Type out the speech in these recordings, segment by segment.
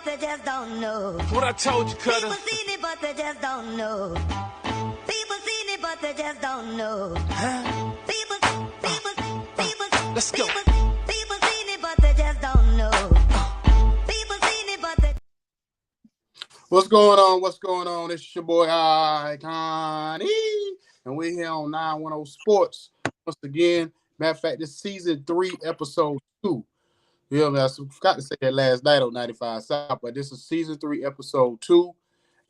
but they just don't know. What I told you, Cutter. People seen it, but they just don't know. People seen it, but they just don't know. Huh? People, Let's go. people seen it, but they just don't know. People seen it, but they. What's going on? What's going on? It's your boy Icon, and we're here on 910 Sports once again. Matter of fact, this season 3, episode 2. You know, I forgot to say that last night on 95 South, but this is season 3, episode 2.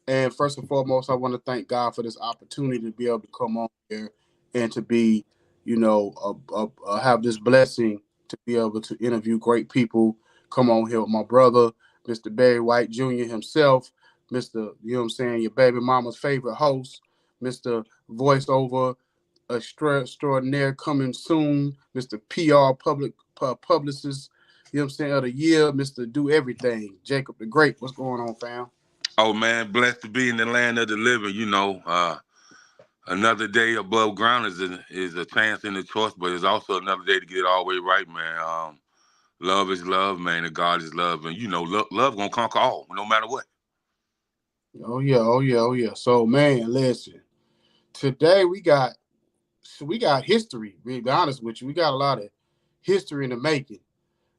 And first and foremost, I want to thank God for this opportunity to be able to come on here and to be, have this blessing to be able to interview great people. Come on here with my brother, Mr. Barry White Jr. himself, Mr. You know what I'm saying, your baby mama's favorite host, Mr. Voiceover Extraordinaire coming soon, Mr. PR Publicist, you know what I'm saying, of the year, Mr. Do Everything, Jacob the Great. What's going on, fam? Oh man, blessed to be in the land of the living. Another day above ground is a chance in the choice, but it's also another day to get it all the way right, man. Love is love, man, and God is love, and love gonna conquer all, no matter what. Oh yeah, oh yeah, oh yeah. So man, listen. Today we got history. To be honest with you, we got a lot of history in the making.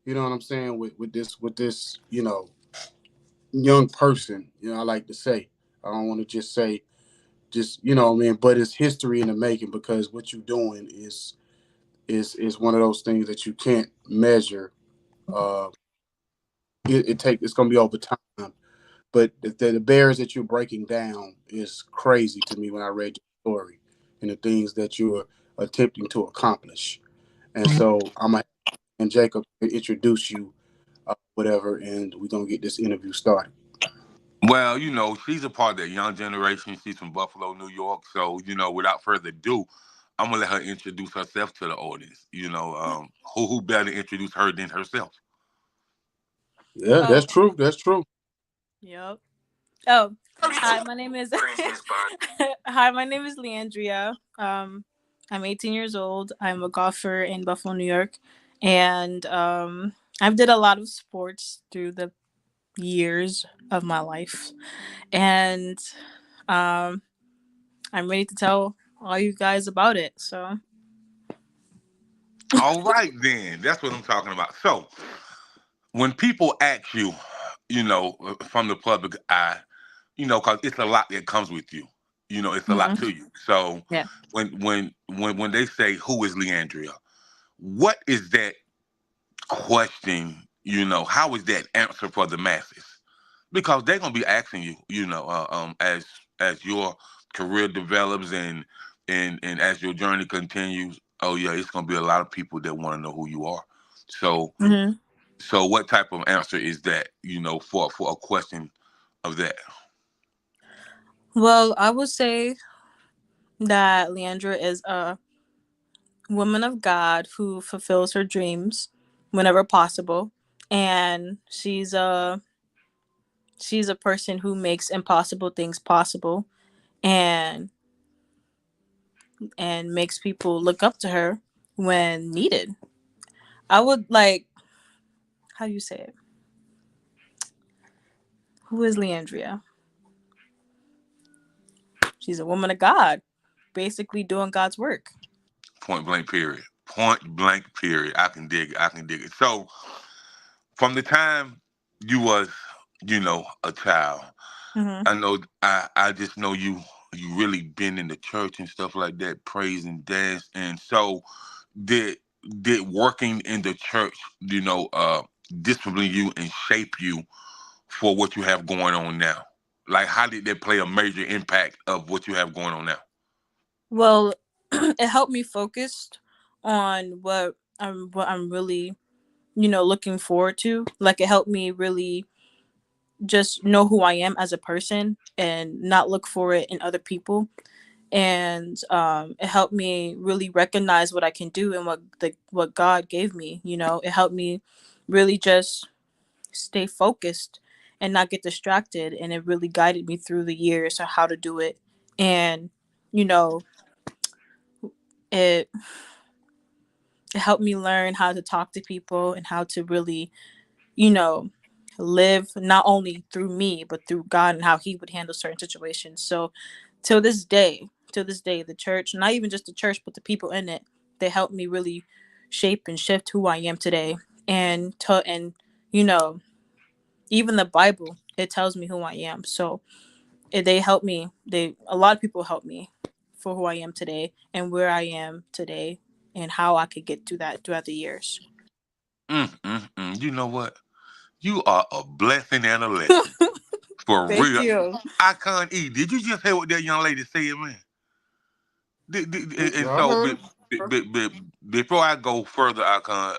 You know what I'm saying with this young person. I like to say. I don't want to just say what I mean, but it's history in the making because what you're doing is one of those things that you can't measure. Uh, it's gonna be over time. But the barriers that you're breaking down is crazy to me when I read your story and the things that you're attempting to accomplish. And so I'm gonna and Jacob introduce you, whatever, and we're gonna get this interview started. Well, she's a part of that young generation. She's from Buffalo, New York. So, without further ado, I'm gonna let her introduce herself to the audience. Who better to introduce her than herself? Yeah, Oh, that's true. That's true. yep. Oh, hi. My name is Hi. My name is Leandria. I'm 18 years old. I'm a golfer in Buffalo, New York, and I've did a lot of sports through the years of my life, and um, I'm ready to tell all you guys about it. So, All right, then. That's what I'm talking about. So, when people ask you, from the public eye, because it's a lot that comes with you. It's a lot mhm. to you. So Yeah. when they say who is Leandria, what is that question? How is that answer for the masses? Because they're gonna be asking you, as your career develops and as your journey continues. Oh yeah, it's gonna be a lot of people that want to know who you are. So hmm so what type of answer is that? For a question of that. Well, I would say that Leandra is a woman of God who fulfills her dreams whenever possible, and she's a person who makes impossible things possible, and makes people look up to her when needed. I would like, how do you say it? Who is Leandria? She's a woman of God, basically doing God's work. Point blank period. Point blank period. I can dig it. I can dig it. So from the time you was, a child, hmm I know I just know you really been in the church and stuff like that, praise and dance. And so did did working in the church, discipline you and shape you for what you have going on now? Like how did that play a major impact of what you have going on now? Well, it helped me focus on what I'm really, looking forward to. Like it helped me really just know who I am as a person and not look for it in other people. And it helped me really recognize what I can do and what God gave me. It helped me really just stay focused and not get distracted. And it really guided me through the years on how to do it. And you know, it it helped me learn how to talk to people and how to really, you know, live not only through me but through God and how He would handle certain situations. So till this day, the church, not even just the church, but the people in it, they helped me really shape and shift who I am today. And you know, even the Bible, it tells me who I am. So they help me. They a lot of people help me for who I am today and where I am today and how I could get to that throughout the years. You know what? You are a blessing and a lesson. For Thank real. you. Icon E, did you just hear what that young lady said, man? And I so, heard. before I go further, Icon,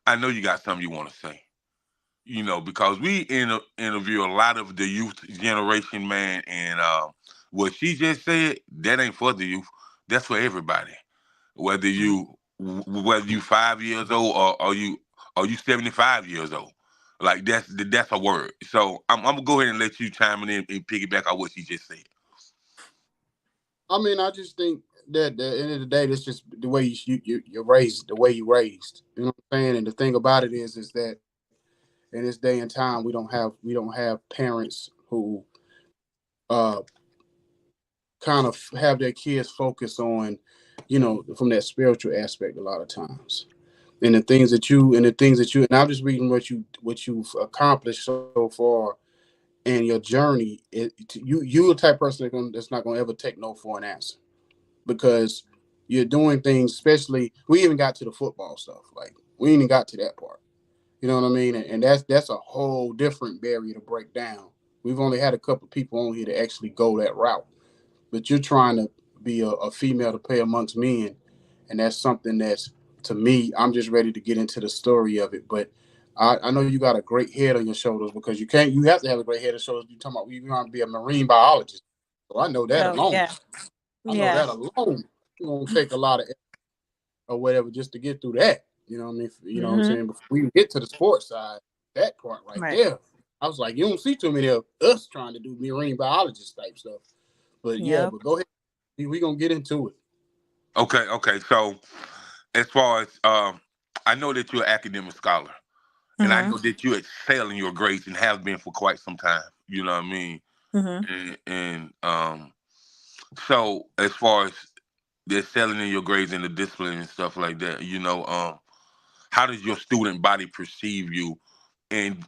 I know you got something you want to say. Because we interview a lot of the youth generation, man, and what she just said, that ain't for the youth. That's for everybody. Whether Mhm. you 5 years old or you 75 years old, like that's a word. So I'm gonna go ahead and let you chime in and piggyback on what she just said. I mean, I just think that at the end of the day, that's just the way you're raised, the way you raised. You know what I'm saying? And the thing about it is that in this day and time, we don't have parents who uh kind of have their kids focus on, from that spiritual aspect a lot of times. And I'm just reading what you've accomplished so far in your journey. You're the type of person that's not gonna ever take no for an answer, because you're doing things. Especially, we even got to the football stuff. Like, we even got to that part. You know what I mean? And that's a whole different barrier to break down. We've only had a couple of people on here to actually go that route, but you're trying to be a female to play amongst men, and that's something that's, to me, I'm just ready to get into the story of it. But I know you got a great head on your shoulders, because you have to have a great head on your shoulders. You're talking about you want to be a marine biologist, so I know that Oh alone. yeah. I know Yeah. that alone. You're gonna take a lot of or whatever just to get through that. You know what I mean? You know what I'm Mhm. saying? Before we get to the sports side, that part right Right. there, I was like, you don't see too many of us trying to do marine biologist type stuff. But yeah, Yep. but go ahead. We gonna get into it. Okay. So, as far as I know that you're an academic scholar, and I Mhm. know that you excel in your grades and have been for quite some time. You know what I mean? Mhm. And so as far as the excelling in your grades and the discipline and stuff like that, how does your student body perceive you, and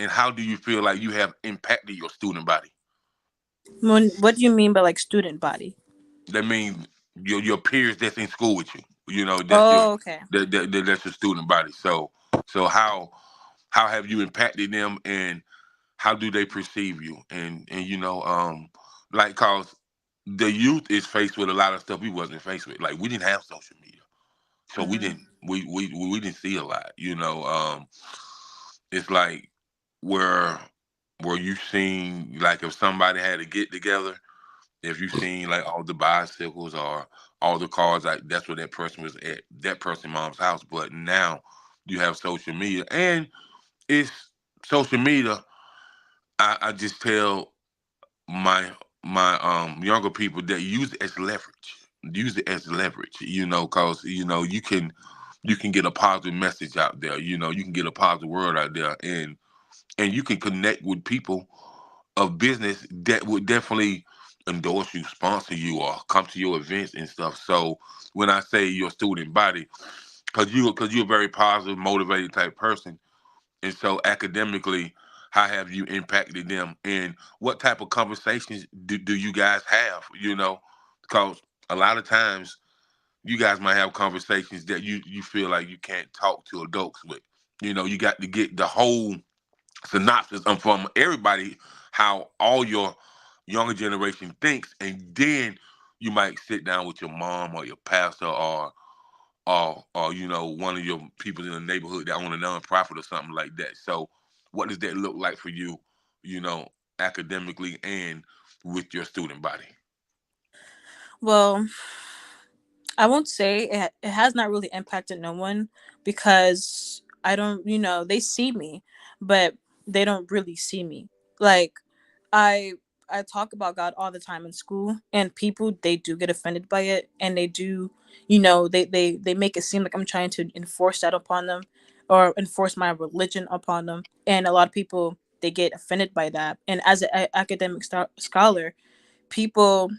how do you feel like you have impacted your student body? What do you mean by like student body? That means your peers that's in school with you. That's your Oh, okay. that's your student body. So how have you impacted them, and how do they perceive you? And like, cause the youth is faced with a lot of stuff we wasn't faced with. Like, we didn't have social media, so we Mhm. didn't we didn't see a lot. It's like, where you seen, like, if somebody had to get together, if you seen like all the bicycles or all the cars, like, that's where that person was at, that person mom's house. But now you have social media, and it's social media. I just tell my younger people that use it as leverage. Use it as leverage, because you can get a positive message out there. You can get a positive word out there, and you can connect with people of business that would definitely endorse you, sponsor you, or come to your events and stuff. So when I say your student body, because you're a very positive, motivated type person, and so academically, how have you impacted them? And what type of conversations do you guys have? Because a lot of times you guys might have conversations that you feel like you can't talk to adults with. You got to get the whole synopsis from everybody, how all your younger generation thinks, and then you might sit down with your mom or your pastor, or one of your people in the neighborhood that own a nonprofit or something like that. So what does that look like for you, you know, academically and with your student body? Well, I won't say it has not really impacted no one because I don't, they see me, but they don't really see me. Like, I I talk about God all the time in school, and people, they do get offended by it, and they do, they make it seem like I'm trying to enforce that upon them. or enforce my religion upon them. And a lot of people, they get offended by that. And as an academic scholar, people,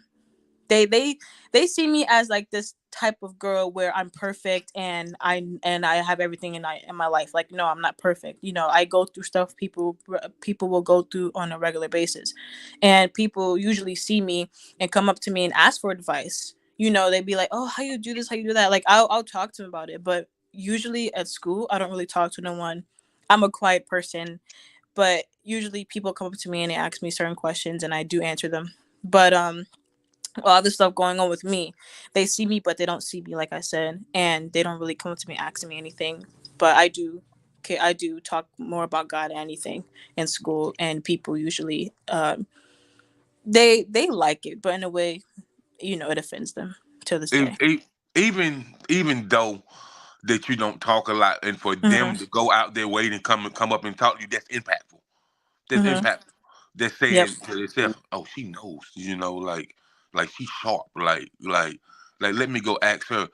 they they they see me as like this type of girl where I'm perfect, and I have everything in my life. Like, no, I'm not perfect. I go through stuff people will go through on a regular basis. And people usually see me and come up to me and ask for advice. They'd be like, "Oh, how you do this, how you do that?" Like, I'll talk to them about it. But usually at school, I don't really talk to no one. I'm a quiet person. But usually people come up to me and they ask me certain questions, and I do answer them. But all this stuff going on with me, they see me, but they don't see me, like I said, and they don't really come up to me asking me anything. But I do talk more about God than anything in school, and people usually they like it, but in a way, it offends them to this E- day. e- even though that you don't talk a lot, and for them Mhm. to go out their way and come up and talk to you, that's impactful. That's Mhm. impactful. They're Yep. saying to themselves, "Oh, she knows," like she's sharp, like let me go ask her.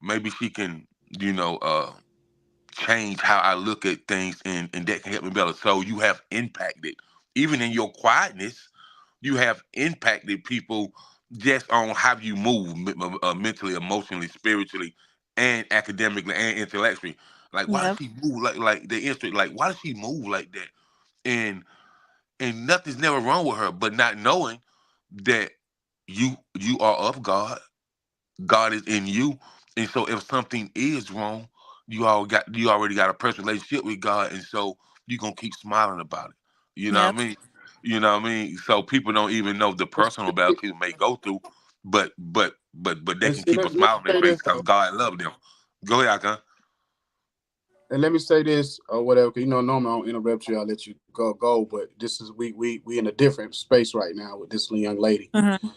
Maybe she can, you know, uh, change how I look at things, and that can help me better. So you have impacted, even in your quietness, you have impacted people just on how you move mentally, emotionally, spiritually, and academically and intellectually. Like, why does Yep. she move like the instinct? Like, why does she move like that? And nothing's never wrong with her, but not knowing that you are of God. God is in you, and so if something is wrong, you already got a personal relationship with God, and so you gonna keep smiling about it. You know what Yep. I mean? You know what I mean? So people don't even know the personal battles people may go through, but they And can see, keep a let me smile on their say face this because though, God loved them. Go ahead, Akon. and let me say this or whatever. 'Cause normally I don't interrupt you. I'll let you go. But this is we in a different space right now with this young lady. Mhm.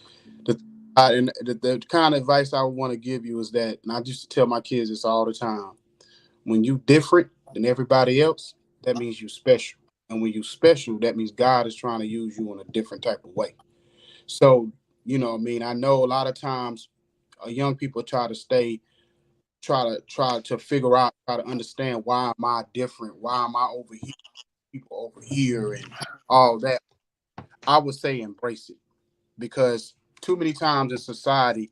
The and the kind of advice I want to give you is that, and I used to tell my kids this all the time. When you different than everybody else, that means you special. And when you special, that means God is trying to use you in a different type of way. So, what I mean, I know a lot of times young people try to figure out, try to understand, why am I different? Why am I over here? People over here and all that. I would say embrace it, because too many times in society,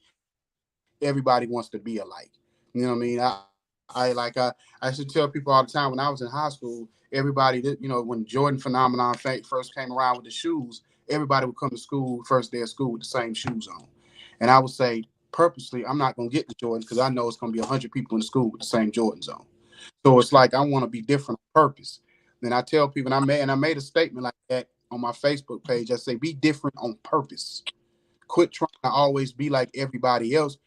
everybody wants to be alike. You know what I mean? I used to tell people all the time when I was in high school, everybody that, when Jordan phenomenon first came around with the shoes, everybody would come to school first day of school with the same shoes on. And I would say purposely, I'm not gonna get the Jordans because I know it's gonna be 100 people in the school with the same Jordans on. So it's like I want to be different on purpose. Then I tell people, and I made a statement like that on my Facebook page. I say, be different on purpose. Quit trying to always be like everybody else,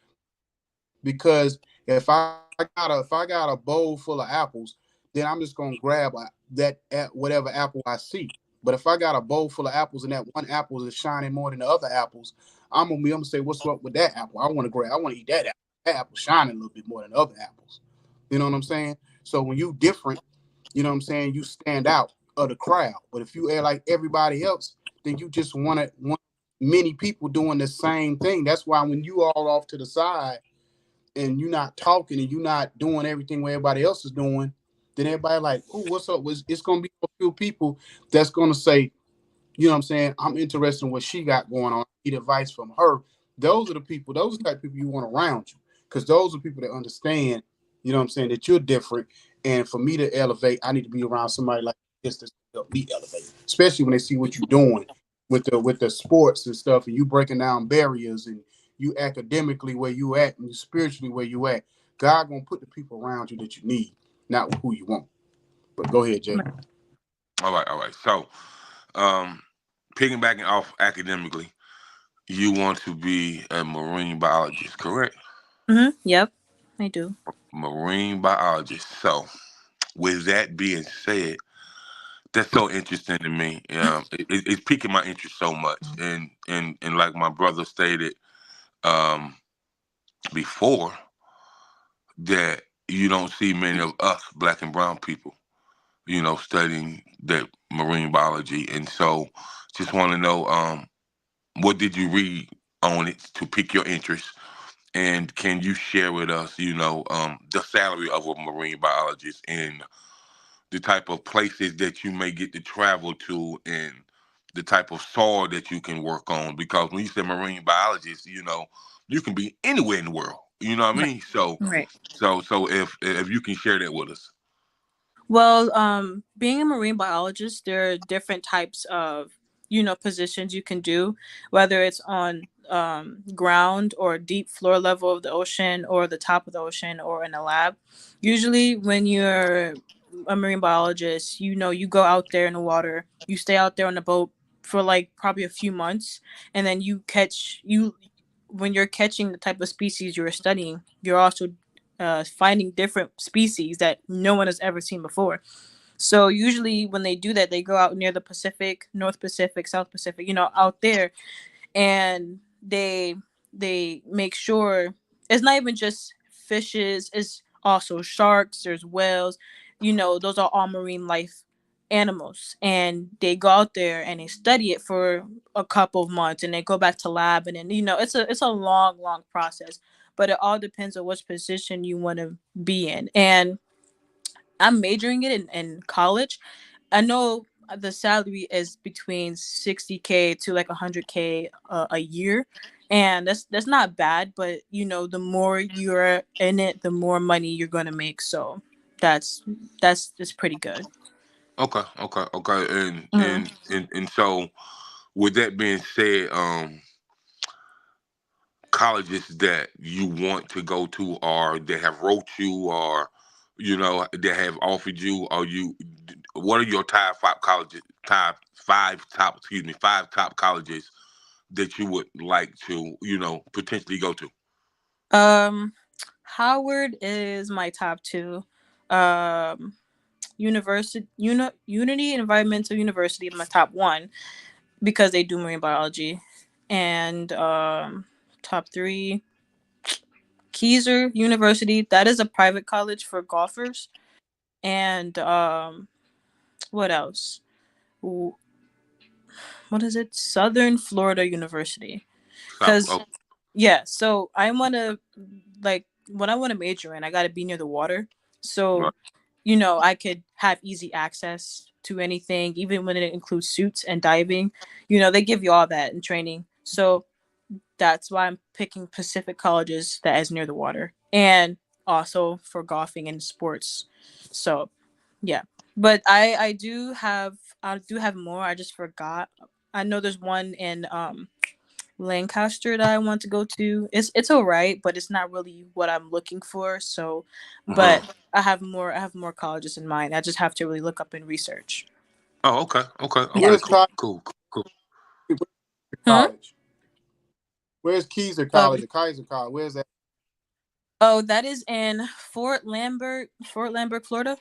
because if I got a bowl full of apples, then I'm just gonna grab whatever apple I see. But if I got a bowl full of apples and that one apple is shining more than the other apples, I'm gonna say, what's up with that apple? I want to eat that apple. That apple shining a little bit more than other apples. You know what I'm saying? So when you different, you stand out of the crowd. But if you act like everybody else, then you just want many people doing the same thing. That's why when you all off to the side and you're not talking and you're not doing everything where everybody else is doing, then everybody like, oh, what's up? It's gonna be a few people that's gonna say, I'm interested in what she got going on. Get advice from her. Those are the people, those are the type of people you want around you. Because those are people that understand, that you're different. And for me to elevate, I need to be around somebody like this to help me elevate. Especially when they see what you're doing with the sports and stuff, and you breaking down barriers, and you academically where you at and you spiritually where you at. God gonna put the people around you that you need, not who you want. But go ahead, Jay. All right, all right. So, um, piggybacking off academically, you want to be a marine biologist, correct? Mhm. Yep. I do. Marine biologist. So, with that being said, that's so interesting to me. It's piquing my interest so much, and like my brother stated um, before, that you don't see many of us black and brown people, studying that marine biology, and so just want to know, what did you read on it to pique your interest, And can you share with us, the salary of a marine biologist and the type of places that you may get to travel to and the type of soil that you can work on? Because when you say marine biologist, you can be anywhere in the world. You know what I Right. mean? So, Right. so if you can share that with us. Well, being a marine biologist, there are different types of, positions you can do, whether it's on ground or deep floor level of the ocean or the top of the ocean or in a lab. Usually, when you're a marine biologist, you go out there in the water, you stay out there on the boat for like probably a few months, and then when you're catching the type of species you're studying, you're also finding different species that no one has ever seen before. So usually when they do that, they go out near the Pacific, North Pacific, South Pacific, out there, and they make sure it's not even just fishes, it's also sharks, there's whales, those are all marine life animals, and they go out there and they study it for a couple of months, and they go back to lab, and then it's a long process, but it all depends on which position you want to be in. And I'm majoring it in college. I know the salary is between 60K to like 100K a year, and that's not bad. But the more you're in it, the more money you're gonna make. So that's that's pretty good. Okay, okay, okay. And Mhm. and and, and so with that being said, colleges that you want to go to or that have wrote you or that have offered you, or you what are your top five colleges, five top colleges that you would like to potentially go to? Um, Howard is my top two. Um, Unity Environmental University is my top one because they do marine biology, and top three, Keiser University. That is a private college for golfers. And what else? W- What is it? Southern Florida University. South. Cause Oh, yeah, so I want to like when I want to major in, I got to be near the water. right. So I could have easy access to anything, even when it includes suits and diving. They give you all that in training. So that's why I'm picking Pacific colleges that is near the water, and also for golfing and sports. So yeah, but I do have more. I just forgot. I know there's one in Lancaster that I want to go to. It's alright, but it's not really what I'm looking for. So, Uh-huh. but I have more colleges in mind. I just have to really look up and research. Oh, okay, okay, Yeah. okay. Where's Cool, cool, cool. Hmm? College? Where's Keiser Um. College or Kaiser College? Where's that? Oh, that is in Fort Lambert, Florida.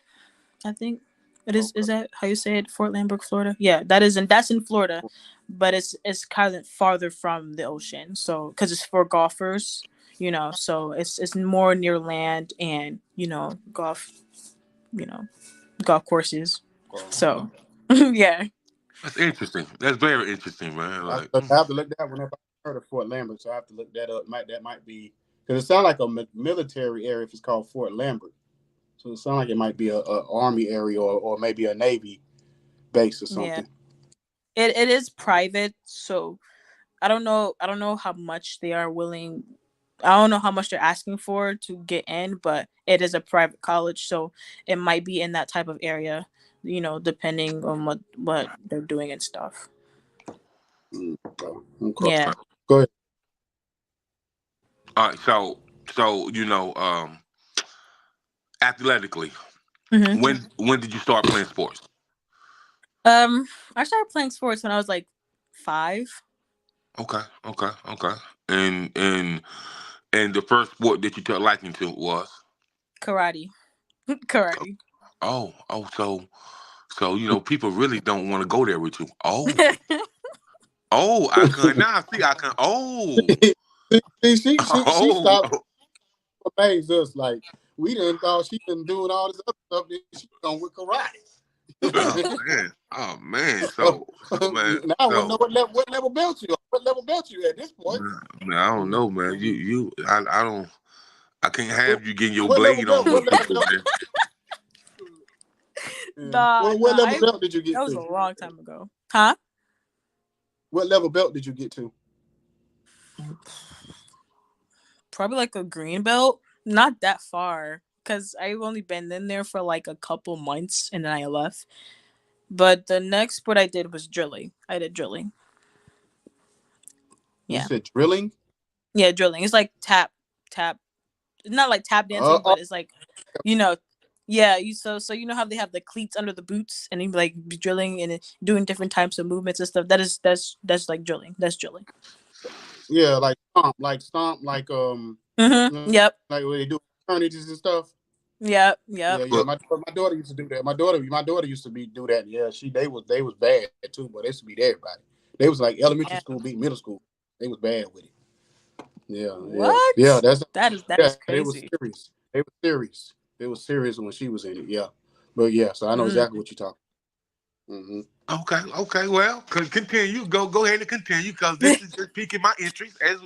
I think it is. Okay. Is that how you say it? Fort Lambert, Florida. Yeah, that's in Florida, but it's kind of farther from the ocean. So because it's for golfers, so it's more near land and you know, golf courses. Okay. So yeah, That's interesting. That's very interesting, man. Like, I have to look that one up. I heard of Fort Lambert, so I have to look that up. That might be because it sounds like a military area if it's called Fort Lambert. So it sounds like it might be a army area or maybe a navy base or yeah. something. It is private, so I don't know how much they are willing. I don't know how much they're asking for to get in, but it is a private college, so it might be in that type of area, depending on what they're doing and stuff. Okay. Yeah. okay. Go ahead. All right. So athletically, hmm when did you start playing sports? Um, I started playing sports when I was like 5. Okay, okay, okay. And the first sport that you took liking to was Karate. Karate. so people really don't want to go there with you. I can now see I can She oh, stopped amazed us like we didn't thought she been doing all this other stuff. Then she gone with karate. Oh man. now So man. I want to know So what level belt you are. What level belt you at this point? man, I don't know, man. I don't. I can't have you getting your What level blade belt? on What with level people, belt? man. Yeah. Nah, What nah. level belt did you That get was a to? long time ago. Huh? What level belt did you get to? Probably like a green belt. Not that far, cause I've only been in there for like a couple months, and then I left. But the next sport I did was drilling. I did drilling. You Yeah, said drilling. yeah, drilling. It's like tap. It's not like tap dancing, Oh, but it's like, you know, yeah. So you know how they have the cleats under the boots, and you like be drilling and doing different types of movements and stuff. That's like drilling. That's drilling. yeah, like stomp, Yep. like where they do eternities and stuff. Yep. Yeah, Yep. yeah. But My daughter used to do that. My daughter used to do that. Yeah, they was bad too, but they used to beat everybody. They was like elementary Yeah. school beat middle school. They was bad with it. Yeah, yeah, yeah. What? That's That yeah. is They was crazy. serious. They were serious. They was serious when she was in it. Yeah, but yeah. So I know Mm. exactly what you're talking. Mm-hmm. okay, okay. Well, continue. Go ahead and continue, because this is just piquing my interest. As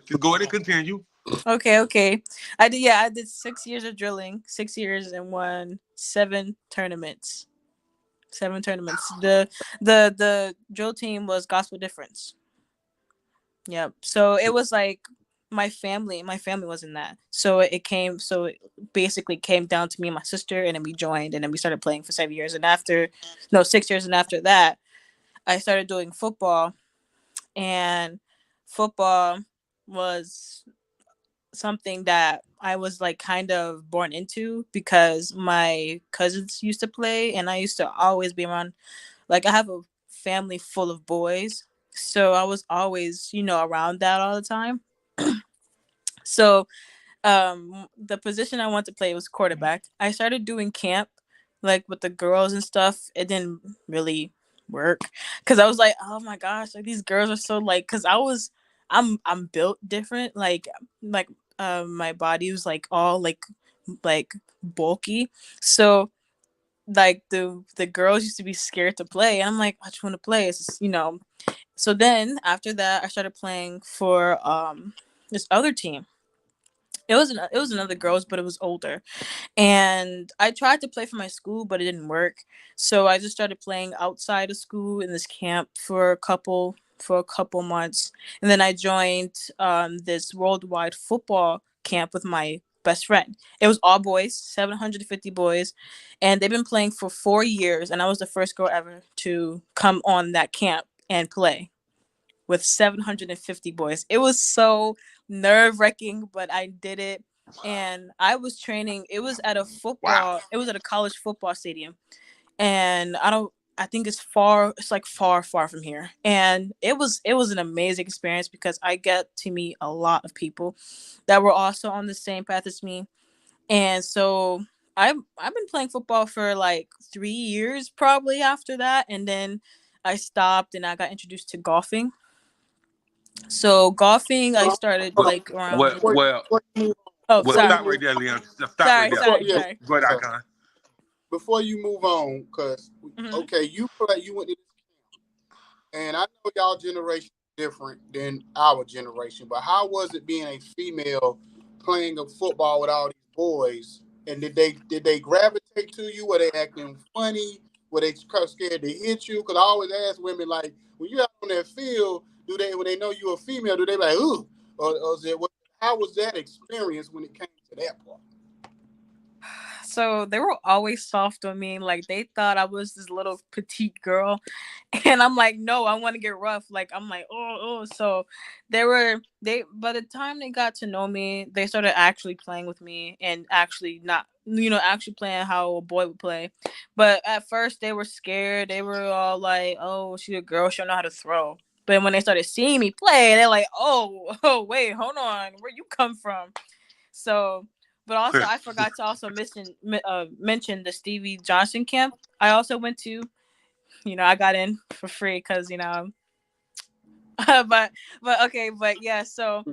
just go ahead and continue. Okay. Okay. I did. Yeah, I did 6 years of drilling. 6 years and won 7 tournaments. 7 tournaments. The drill team was Gospel Difference. Yep. So it was like my family was in that. So it basically came down to me and my sister, and then we joined, and then we started playing for 7 years, and after no 6 years, and after that I started doing football. And football was something that I was like kind of born into because my cousins used to play, and I used to always be around. Like, I have a family full of boys, so I was always, around that all the time. So, the position I wanted to play was quarterback. I started doing camp, like with the girls and stuff. It didn't really work because I was like, oh my gosh, like these girls are so like, because I'm built different, my body was like all like bulky, so like the girls used to be scared to play, and I'm like, I just want to play. It's just. So then after that, I started playing for this other team. It was another girls, but it was older, and I tried to play for my school, but it didn't work. So I just started playing outside of school in this camp for a couple months, and then I joined this worldwide football camp with my best friend. It was all boys, 750 boys, and they've been playing for 4 years, and I was the first girl ever to come on that camp and play with 750 boys. It was so nerve wracking, but I did it. And I was training. Wow. It was at a college football stadium. And I think it's far, it's like far, far from here. And it was an amazing experience because I get to meet a lot of people that were also on the same path as me. And so I've been playing football for like 3 years probably after that. And then I stopped and I got introduced to golfing. So golfing, I started Hold on. like Well, around. well, Before you move, Oh, well. before you sorry, Stop move, right there, Leon. Stop right sorry, there. before sorry, yeah, sorry. Go ahead, uh, Icon. before you move on, because Hmm. okay, you went to this camp, and I know y'all generation is different than our generation, but how was it being a female playing a football with all these boys? And did they gravitate to you? Were they acting funny? Were they scared to hit you? Because I always ask women like, when you out on that field, do they when they know you're a female, do they like ooh, or is it what? How was that experience when it came to that part? So they were always soft on me. Like they thought I was this little petite girl, and I'm like, no, I want to get rough. Like I'm like, oh. So they by the time they got to know me, they started actually playing with me and actually not, actually playing how a boy would play. But at first they were scared. They were all like, oh, she's a girl, she don't know how to throw. But when they started seeing me play, they're like, oh, oh, wait, hold on, where you come from? So, but also I forgot to also mention the Stevie Johnson camp I also went to. I got in for free because but okay, but yeah. So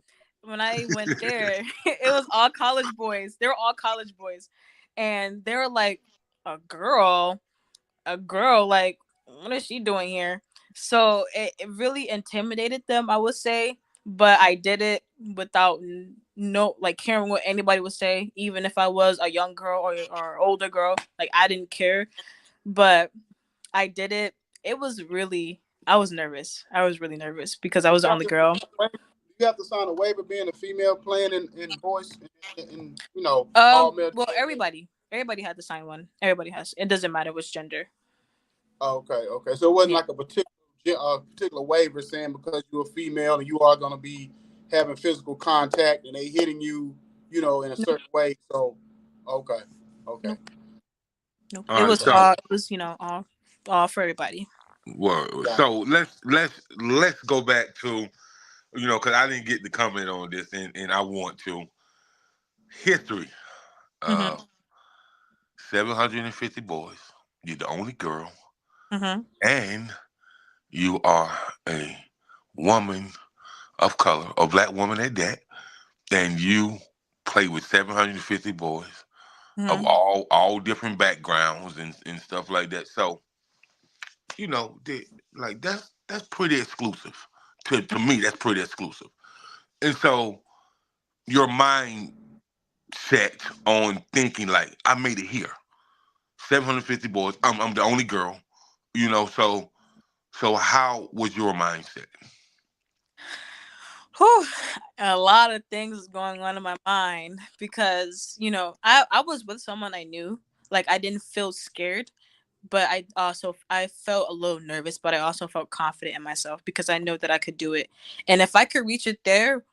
when I went there, it was all college boys. They were all college boys, and they were like, a girl. a girl, like, what is she doing here? So it really intimidated them, I would say. But I did it without no, like, caring what anybody would say, even if I was a young girl or older girl. Like, I didn't care. But I did it. It was really, I was nervous. I was really nervous because I was the You have only to, girl. you have to sign a waiver being a female playing in voice and all male. Well, everybody had to sign one. Everybody has. It doesn't matter which gender. Okay, okay. So it wasn't Yeah. like a particular waiver saying because you're a female and you are going to be having physical contact and they hitting you, in a Nope. certain way. So, okay, okay, Nope. Nope. All It right, was okay. so all. It was all for everybody. well, Got so let's go back to because I didn't get to comment on this, and I want to history. Mhm. Uh, 750 boys. You're the only girl, Mhm. and you are a woman of color, a black woman at that, and you play with 750 boys of Mhm. all different backgrounds and stuff like that. So like that's pretty exclusive. To me, that's pretty exclusive. And so your mind set on thinking like I made it here. 750 boys. I'm the only girl. So how was your mindset? Whew, a lot of things going on in my mind because I was with someone I knew. Like, I didn't feel scared, but I felt a little nervous, but I also felt confident in myself because I know that I could do it. And if I could reach it there,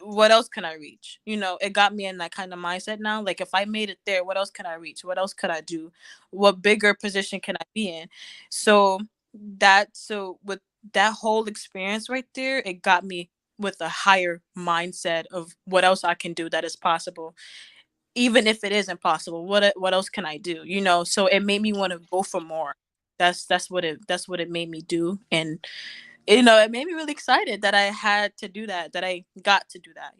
what else can I reach? It got me in that kind of mindset now. Like, if I made it there, what else can I reach? What else could I do? What bigger position can I be in? So with that whole experience right there, it got me with a higher mindset of what else I can do that is possible. Even if it isn't possible, what else can I do? So it made me want to go for more. That's what it made me do. And it made me really excited that I had to do that I got to do that.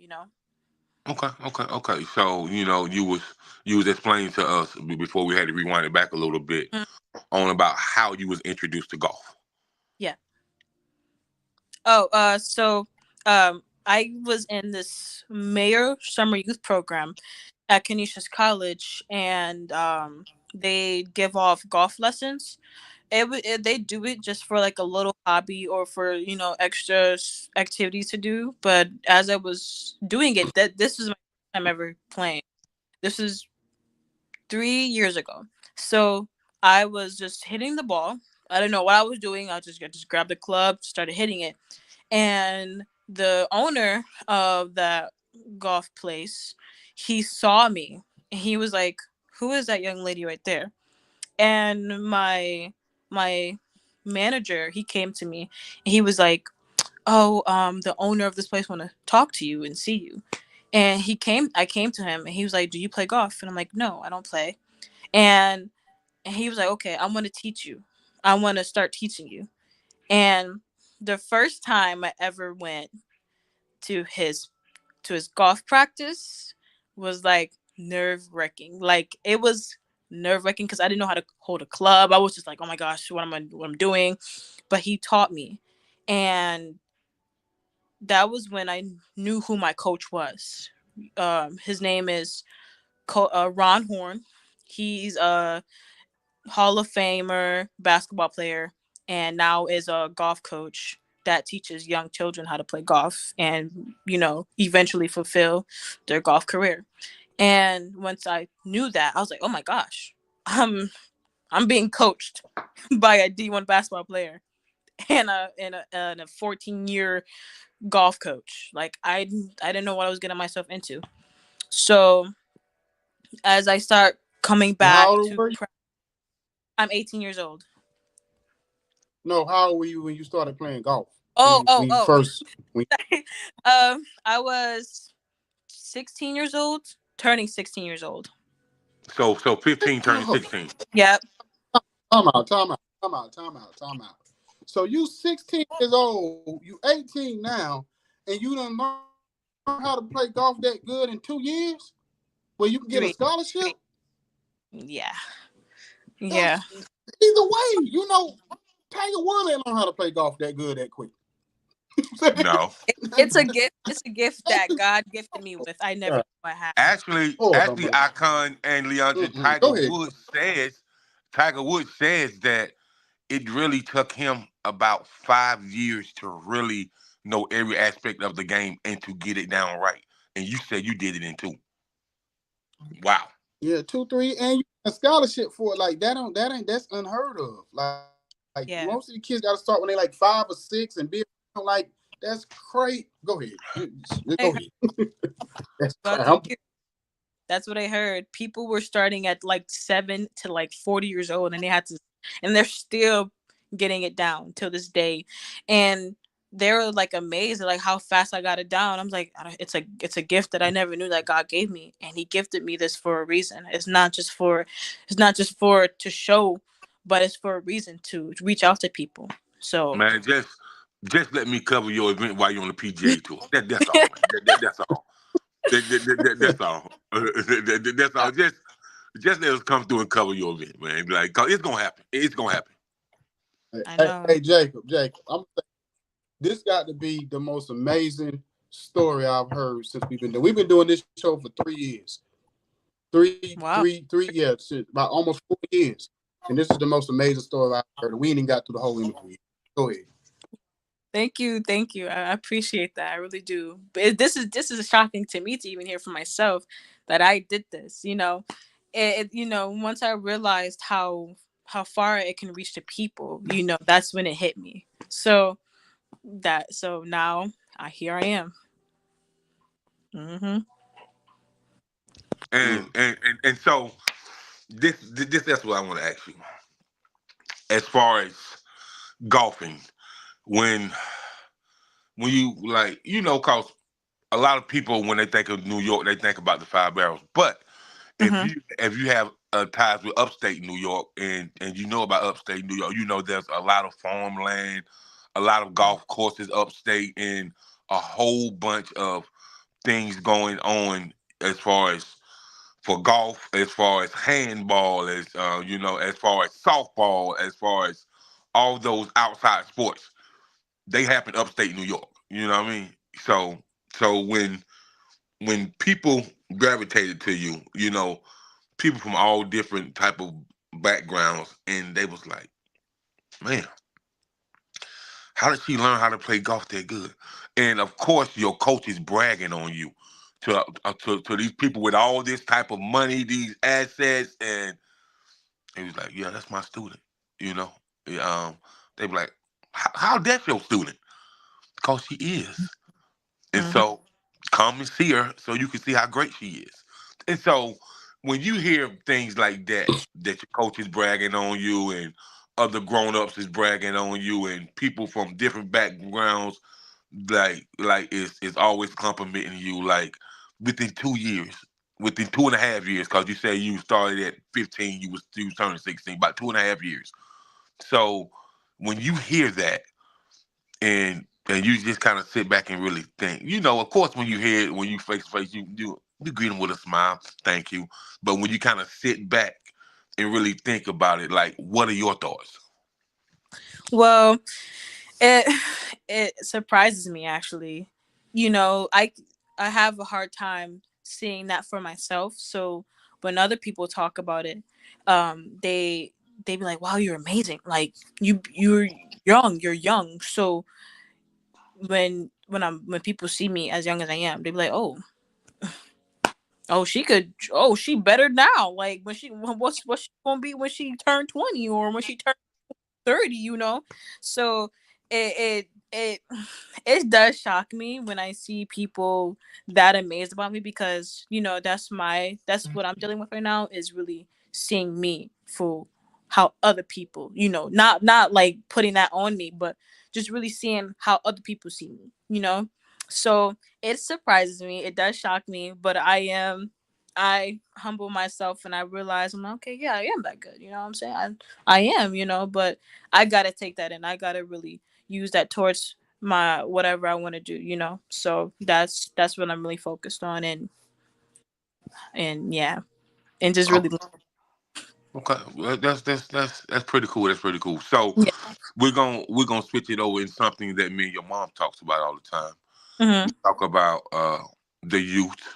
Okay. So you was explaining to us before we had to rewind it back a little bit Mm, on about how you was introduced to golf. yeah. So I was in this mayor summer youth program at Canisius College, and they give off golf lessons. They do it just for like a little hobby or for extra activities to do. But as I was doing it, that this is my first time ever playing. This is 3 years ago. So I was just hitting the ball. I don't know what I was doing. I just grabbed the club, started hitting it, and the owner of that golf place, he saw me, and he was like, "Who is that young lady right there?" And my manager, he came to me, and he was like, "Oh, the owner of this place want to talk to you and see you." And I came to him, and he was like, "Do you play golf?" And I'm like, "No, I don't play." And he was like, "Okay, I'm going to teach you. I want to start teaching you." And the first time I ever went to his golf practice was like nerve wracking. Like, it was nerve wracking because I didn't know how to hold a club. I was just like, "Oh my gosh, what I'm doing?" But he taught me, and that was when I knew who my coach was. His name is Ron Horn. He's a Hall of Famer basketball player, and now is a golf coach that teaches young children how to play golf and eventually fulfill their golf career. And once I knew that, I was like, "Oh my gosh, I'm being coached by a D1 basketball player and a 14-year golf coach." Like, I didn't know what I was getting myself into. So as I start coming And how back old to were you? I'm 18 years old. No, how old were you when you started playing golf? When Oh, you oh, when you oh. first when I was 16 years old, turning 16 years old. So 15 turning oh, 16. Yep. time out. So you 16 years old, you 18 now, and you done learn how to play golf that good in 2 years, where you can get a Three. scholarship. Yeah. That's Yeah. Either way, Tiger Woods ain't learn how to play golf that good that quick. No. It's a gift. It's a gift that God gifted me with. I never God, knew I had. Lord, have Actually, mercy. Icon and Leandra, Go ahead. Tiger Woods says that it really took him about 5 years to really know every aspect of the game and to get it down right. And you said you did it in 2. Wow. Yeah, 2, 3, and you get a scholarship for it. Like that's unheard of. Like most of the Yeah. kids got to start when they like 5 or 6 and be like that's great. Go ahead. Go I ahead. heard. That's Well, crazy. thank you. That's what I heard. People were starting at like 7 to like 40 years old, and and they're still getting it down till this day, and they were like amazed at like how fast I got it down. I'm like, it's a gift that I never knew that God gave me, and He gifted me this for a reason. It's not just for to show, but it's for a reason to reach out to people. So Man, just let me cover your event while you're on the PGA tour. That's all, man. That's all. That's all. That's all. Just let us come through and cover your event, man. Like, 'cause it's gonna happen. It's gonna happen. I Hey, know. Jacob, this got to be the most amazing story I've heard since we've been doing this show for 3 years. Wow. Yeah, shit, about almost 4 years. And this is the most amazing story I've heard. We ain't even got through the whole interview. Go ahead. Thank you. I appreciate that. I really do. But this is shocking to me to even hear from myself that I did this. Once I realized how far it can reach to people, that's when it hit me. So now here I am. Hmm. Mm. And so this that's what I want to ask you. As far as golfing, when you like, cause a lot of people when they think of New York, they think about the Five Barrels. But Hmm. if you have ties with upstate New York and you know about upstate New York, there's a lot of farmland, a lot of golf courses upstate, and a whole bunch of things going on as far as for golf, as far as handball, as far as softball, as far as all those outside sports, they happen upstate New York. You know what I mean? So when people gravitated to you, people from all different type of backgrounds, and they was like, man, how did she learn how to play golf that good? And of course, your coach is bragging on you to these people with all this type of money, these assets, and he was like, yeah, that's my student. You know, they be like, how that's your student? Because she is. And Hmm. so come and see her so you can see how great she is. And so when you hear things like that your coach is bragging on you and other grown-ups is bragging on you and people from different backgrounds is always complimenting you like within 2 years, within 2.5 years, because you say you started at 15, you was turning 16, about 2.5 years. So when you hear that and you just kind of sit back and really think. Of course, when you hear it, when you face to face, you greet them with a smile, thank you. But when you kind of sit back and really think about it, like, what are your thoughts? Well, it it surprises me actually. I have a hard time seeing that for myself. So when other people talk about it, they be like, "Wow, you're amazing! Like you're young, you're young." So when people see me as young as I am, they be like, "Oh, she better now. Like what's she gonna be when she turned 20 or when she turned 30, So it it does shock me when I see people that amazed about me because that's what I'm dealing with right now is really seeing me for how other people, not like putting that on me, but just really seeing how other people see me. So it surprises me, it does shock me, but I humble myself and I realize I'm like, okay, yeah, I am that good. You know what I'm saying? I am, but I gotta take that and I gotta really use that towards my whatever I want to do. So that's what I'm really focused on and yeah, and just really Okay, well, that's pretty cool. That's pretty cool. So Yeah. we're gonna switch it over in something that me and your mom talks about all the time. We Mhm. talk about the youth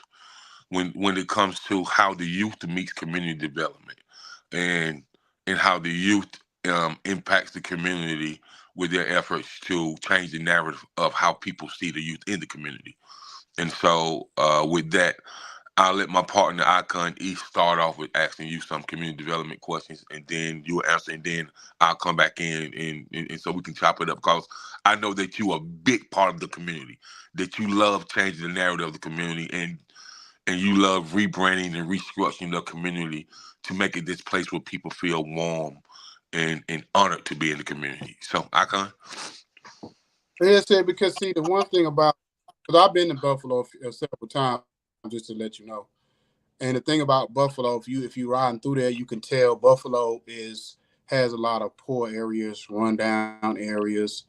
when it comes to how the youth meets community development, and and how the youth impacts the community with their efforts to change the narrative of how people see the youth in the community. And so with that, I'll let my partner Icon each start off with asking you some community development questions, and then you will answer, and then I'll come back in, and so we can chop it up, because I know that you are a big part of the community, that you love changing the narrative of the community, and you love rebranding and restructuring the community to make it this place where people feel warm and honored to be in the community. So, Icon. Like I said, because see, the one thing about, because I've been to Buffalo several times, just to let you know. And the thing about Buffalo, if you riding through there, you can tell Buffalo has a lot of poor areas, rundown areas.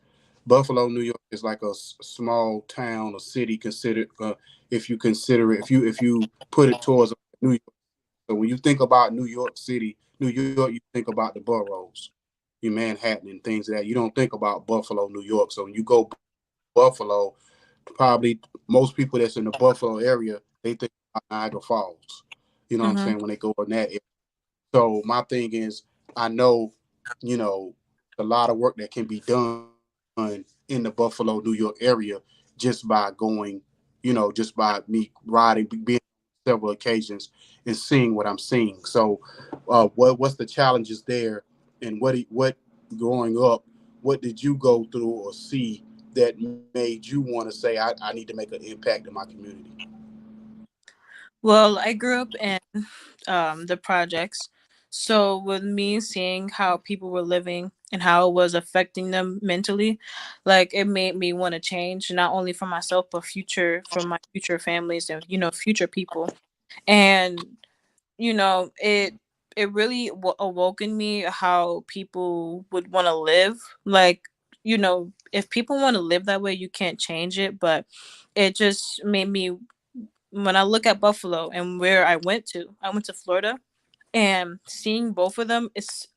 Buffalo, New York is like a small town or city considered, if you consider it, if you put it towards New York. So when you think about New York City, New York, you think about the boroughs, in Manhattan and things like that. You don't think about Buffalo, New York. So when you go Buffalo, probably most people that's in the Buffalo area, they think about Niagara Falls. You know what I'm saying? When they Mhm. go in that area. So my thing is, I know, a lot of work that can be done in the Buffalo, New York area just by going, just by me riding, being several occasions and seeing what I'm seeing. So, what's the challenges there, and what growing up, what did you go through or see that made you want to say I need to make an impact in my community? Well, I grew up in the projects. So with me seeing how people were living and how it was affecting them mentally, like it made me want to change, not only for myself but future for my future families and future people. And it really awoke in me how people would want to live. Like, if people want to live that way, you can't change it. But it just made me, when I look at Buffalo and where I went to Florida, and seeing both of them is,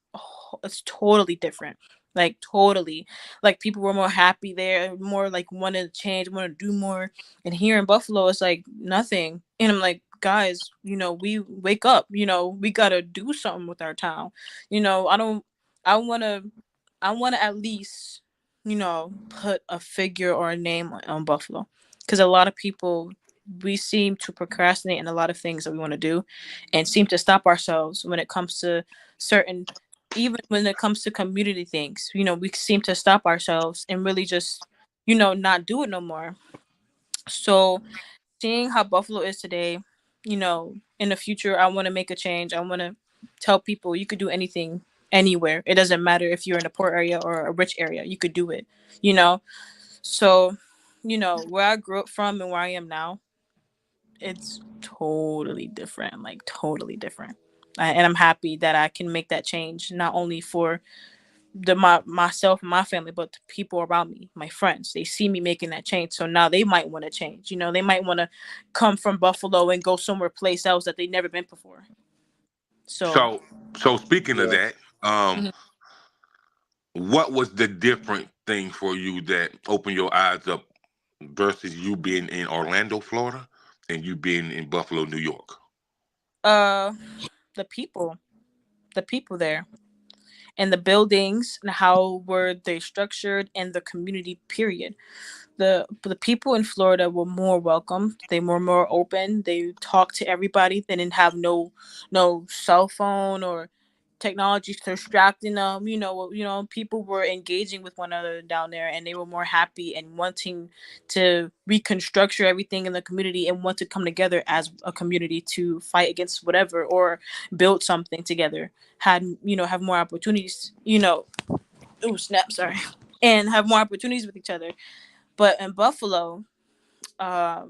it's totally different. Like totally, like people were more happy there, more like wanted to change, want to do more. And here in Buffalo, it's like nothing. And I'm like, guys, we wake up. We gotta do something with our town. I don't. I wanna. I wanna at least, put a figure or a name on Buffalo, because a lot of people, we seem to procrastinate in a lot of things that we want to do, and seem to stop ourselves when it comes to certain, even when it comes to community things. We seem to stop ourselves and really just, not do it no more. So seeing how Buffalo is today, in the future, I want to make a change. I want to tell people you could do anything anywhere. It doesn't matter if you're in a poor area or a rich area, you could do it, you know? So, where I grew up from and where I am now, it's totally different, like totally different. And I'm happy that I can make that change, not only for myself and my family, but the people around me, my friends. They see me making that change, so now they might want to change. They might want to come from Buffalo and go somewhere place else that they've never been before. So, So speaking of Yeah. that, mhm. what was the different thing for you that opened your eyes up versus you being in Orlando, Florida, and you being in Buffalo, New York? uh, the people there, and the buildings, and how were they structured, and the community. Period. The people in Florida were more welcome. They were more open. They talked to everybody. They didn't have no cell phone or technology distracting them. People were engaging with one another down there, and they were more happy and wanting to reconstruct everything in the community and want to come together as a community to fight against whatever or build something together. Had have more opportunities. Oh snap! Sorry, and have more opportunities with each other. But in Buffalo, I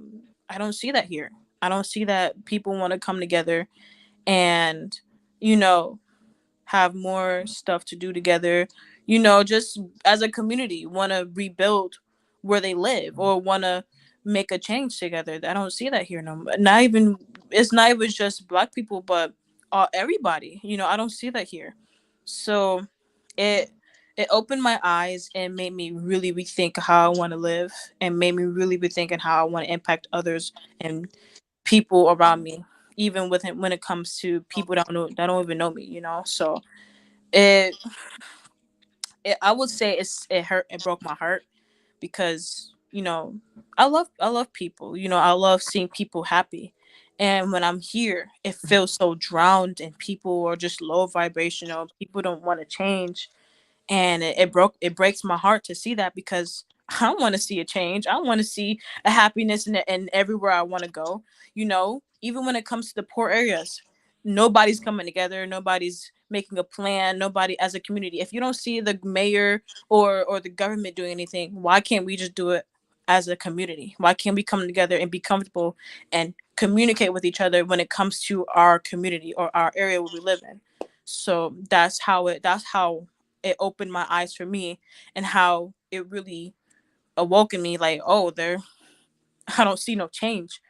don't see that here. I don't see that people want to come together and, you know, have more stuff to do together. Just as a community, want to rebuild where they live or want to make a change together. I don't see that here no more. Not even, it's not even just black people, but everybody. I don't see that here. So it it opened my eyes and made me really rethink how I want to live, and made me really rethinking how I want to impact others and people around me, even when it comes to people that don't even know me. So it, I would say it hurt, it broke my heart, because I love people. I love seeing people happy, and when I'm here it feels so drowned, and people are just low vibrational. People don't want to change, and it breaks my heart to see that, because I want to see a change. I want to see a happiness in everywhere I want to go. Even when it comes to the poor areas, nobody's coming together. Nobody's making a plan. Nobody as a community. If you don't see the mayor or the government doing anything, why can't we just do it as a community? Why can't we come together and be comfortable and communicate with each other when it comes to our community or our area where we live in? So that's how it opened my eyes for me, and how it really awoken me, like, oh, I don't see no change.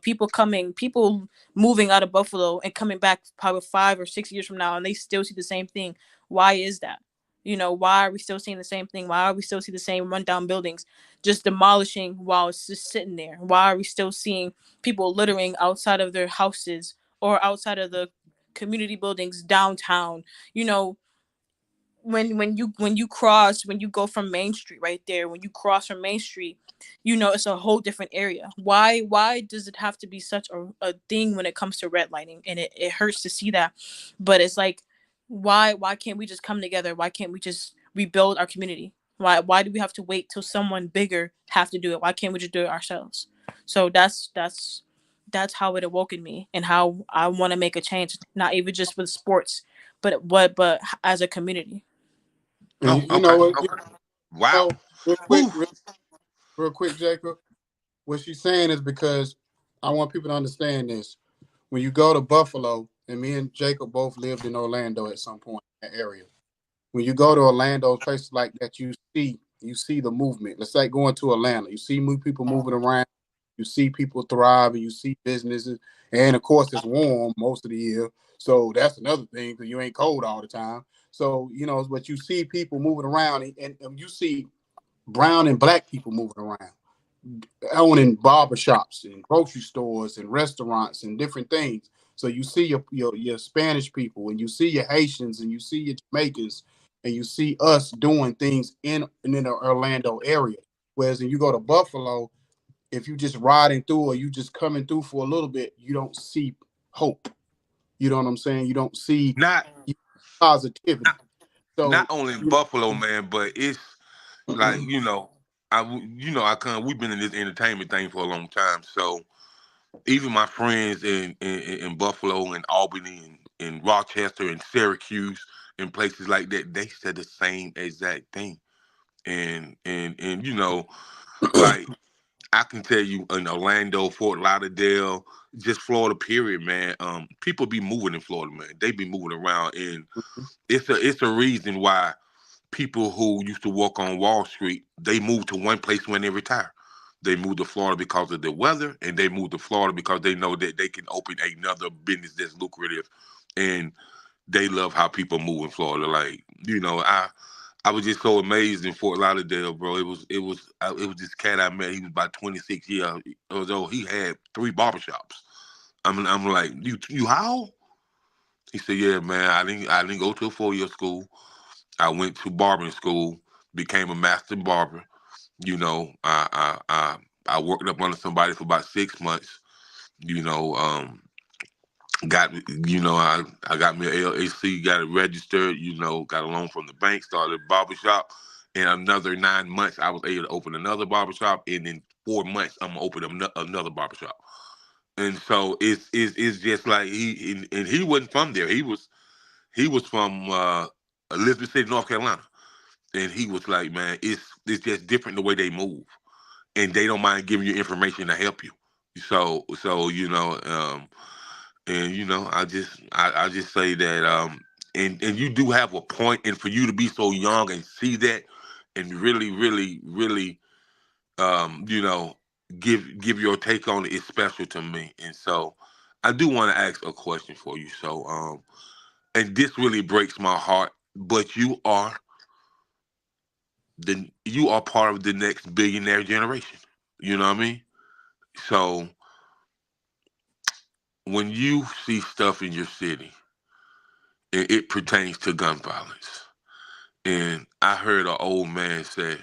People moving out of Buffalo and coming back probably 5 or 6 years from now, and they still see the same thing. Why is that? Why are we still seeing the same thing? Why are we still seeing the same rundown buildings just demolishing while it's just sitting there? Why are we still seeing people littering outside of their houses or outside of the community buildings downtown? You know, when you go from Main Street right there, when you cross from Main Street, it's a whole different area. Why does it have to be such a thing when it comes to redlining? And it hurts to see that. But it's like, why can't we just come together? Why can't we just rebuild our community? Why do we have to wait till someone bigger have to do it? Why can't we just do it ourselves? So that's how it awoken me, and how I want to make a change, not even just with sports, but as a community. And Oh, you okay, know what? okay. Wow. Know, real quick, Whew. real quick, Jacob. What she's saying is because I want people to understand this. When you go to Buffalo, and me and Jacob both lived in Orlando at some point in that area. When you go to Orlando, places like that, you see the movement. It's like going to Atlanta. You see people moving around. You see people thriving. You see businesses, and of course, it's warm most of the year. So that's another thing because you ain't cold all the time. So but you see people moving around, and you see brown and black people moving around, owning barbershops and grocery stores and restaurants and different things. So you see your Spanish people, and you see your Haitians, and you see your Jamaicans, and you see us doing things in the Orlando area. Whereas when you go to Buffalo, if you just riding through or you just coming through for a little bit, you don't see hope. You know what I'm saying? You don't see Not positivity. not So only in you Buffalo, man, but it's like I come. We've been in this entertainment thing for a long time, so even my friends in Buffalo and Albany and Rochester and Syracuse and places like that, they said the same exact thing. And like I can tell you in Orlando, Fort Lauderdale, just Florida, period, man. People be moving in Florida, man. They be moving around, and it's a reason why people who used to work on Wall Street, they moved to one place when they retire. They moved to Florida because of the weather, and they moved to Florida because they know that they can open another business that's lucrative, and they love how people move in Florida. Like I was just so amazed in Fort Lauderdale, bro. It was this cat I met. He was about 26 years old. He had 3 barbershops. I'm like, you how? He said, yeah, man. I didn't go to a 4 year school. I went to barbering school, became a master barber. I worked up under somebody for about 6 months. You know, got I got me a LAC, got it registered. Got a loan from the bank, started a barbershop. In another 9 months, I was able to open another barbershop, and in 4 months, I'm gonna open another barbershop. And so it's just like and he wasn't from there. He was from Elizabeth City, North Carolina, and he was like, man, it's just different the way they move, and they don't mind giving you information to help you. So and I just say that and you do have a point, and for you to be so young and see that, and really, really, really um, you know, give your take on it is special to me. And so I do want to ask a question for you. So, and this really breaks my heart, but you are part of the next billionaire generation. You know what I mean? So when you see stuff in your city, it pertains to gun violence. And I heard an old man say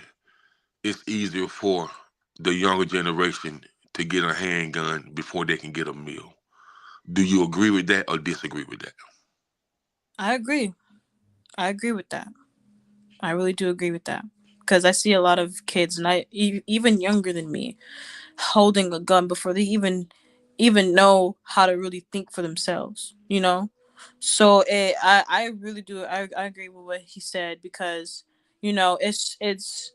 it's easier for the younger generation to get a handgun before they can get a meal. Do you agree with that or disagree with that? I agree. I agree with that. I really do agree with that because I see a lot of kids, and even younger than me, holding a gun before they even know how to really think for themselves. So I really do. I agree with what he said because it's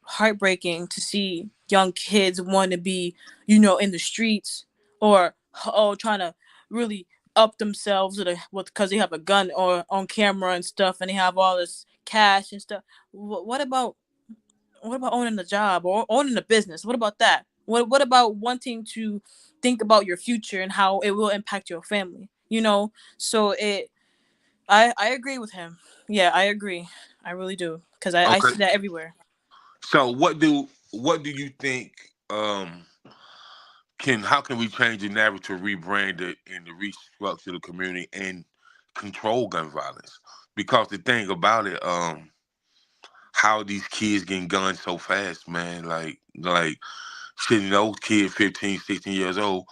heartbreaking to see young kids want to be in the streets or trying to really up themselves because they have a gun or on camera and stuff, and they have all this cash and stuff. What about owning a job or owning a business? What about that? What about wanting to think about your future and how it will impact your family? So I agree with him. Yeah, I agree. I really do because I Okay. see that everywhere. So what do you think can how can we change the narrative to rebrand it and to restructure the community and control gun violence? Because the thing about it, how these kids getting guns so fast, man, like shit, those kids 15, 16 years old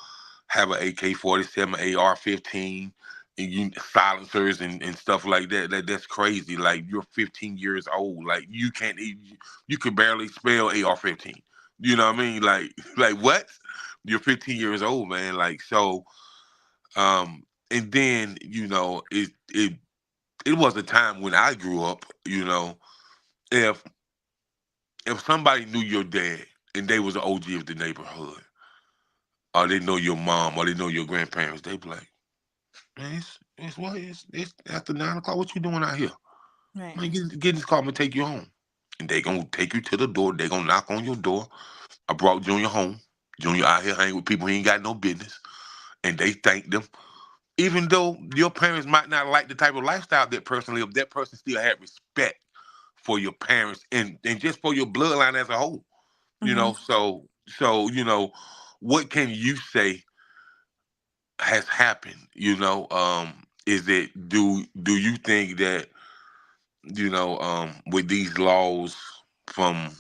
have an AK-47, AR-15, and silencers and stuff like that. That's crazy. Like you're 15 years old. Like you can barely spell AR-15. You know what I mean? Like what? You're 15 years old, man. Like so. And then it was a time when I grew up. If if somebody knew your dad and they was an OG of the neighborhood, or they know your mom, or they know your grandparents, they be like, man, it's after 9 o'clock. What you doing out here? Right. Man, get in this car. I'm gonna take you home. And they gonna take you to the door. They gonna knock on your door. I brought Junior home. Junior out here hanging with people he ain't got no business. And they thank them. Even though your parents might not like the type of lifestyle that person lived, that person still had respect for your parents and just for your bloodline as a whole. Hmm. So what can you say has happened? Is it do you think that with these laws from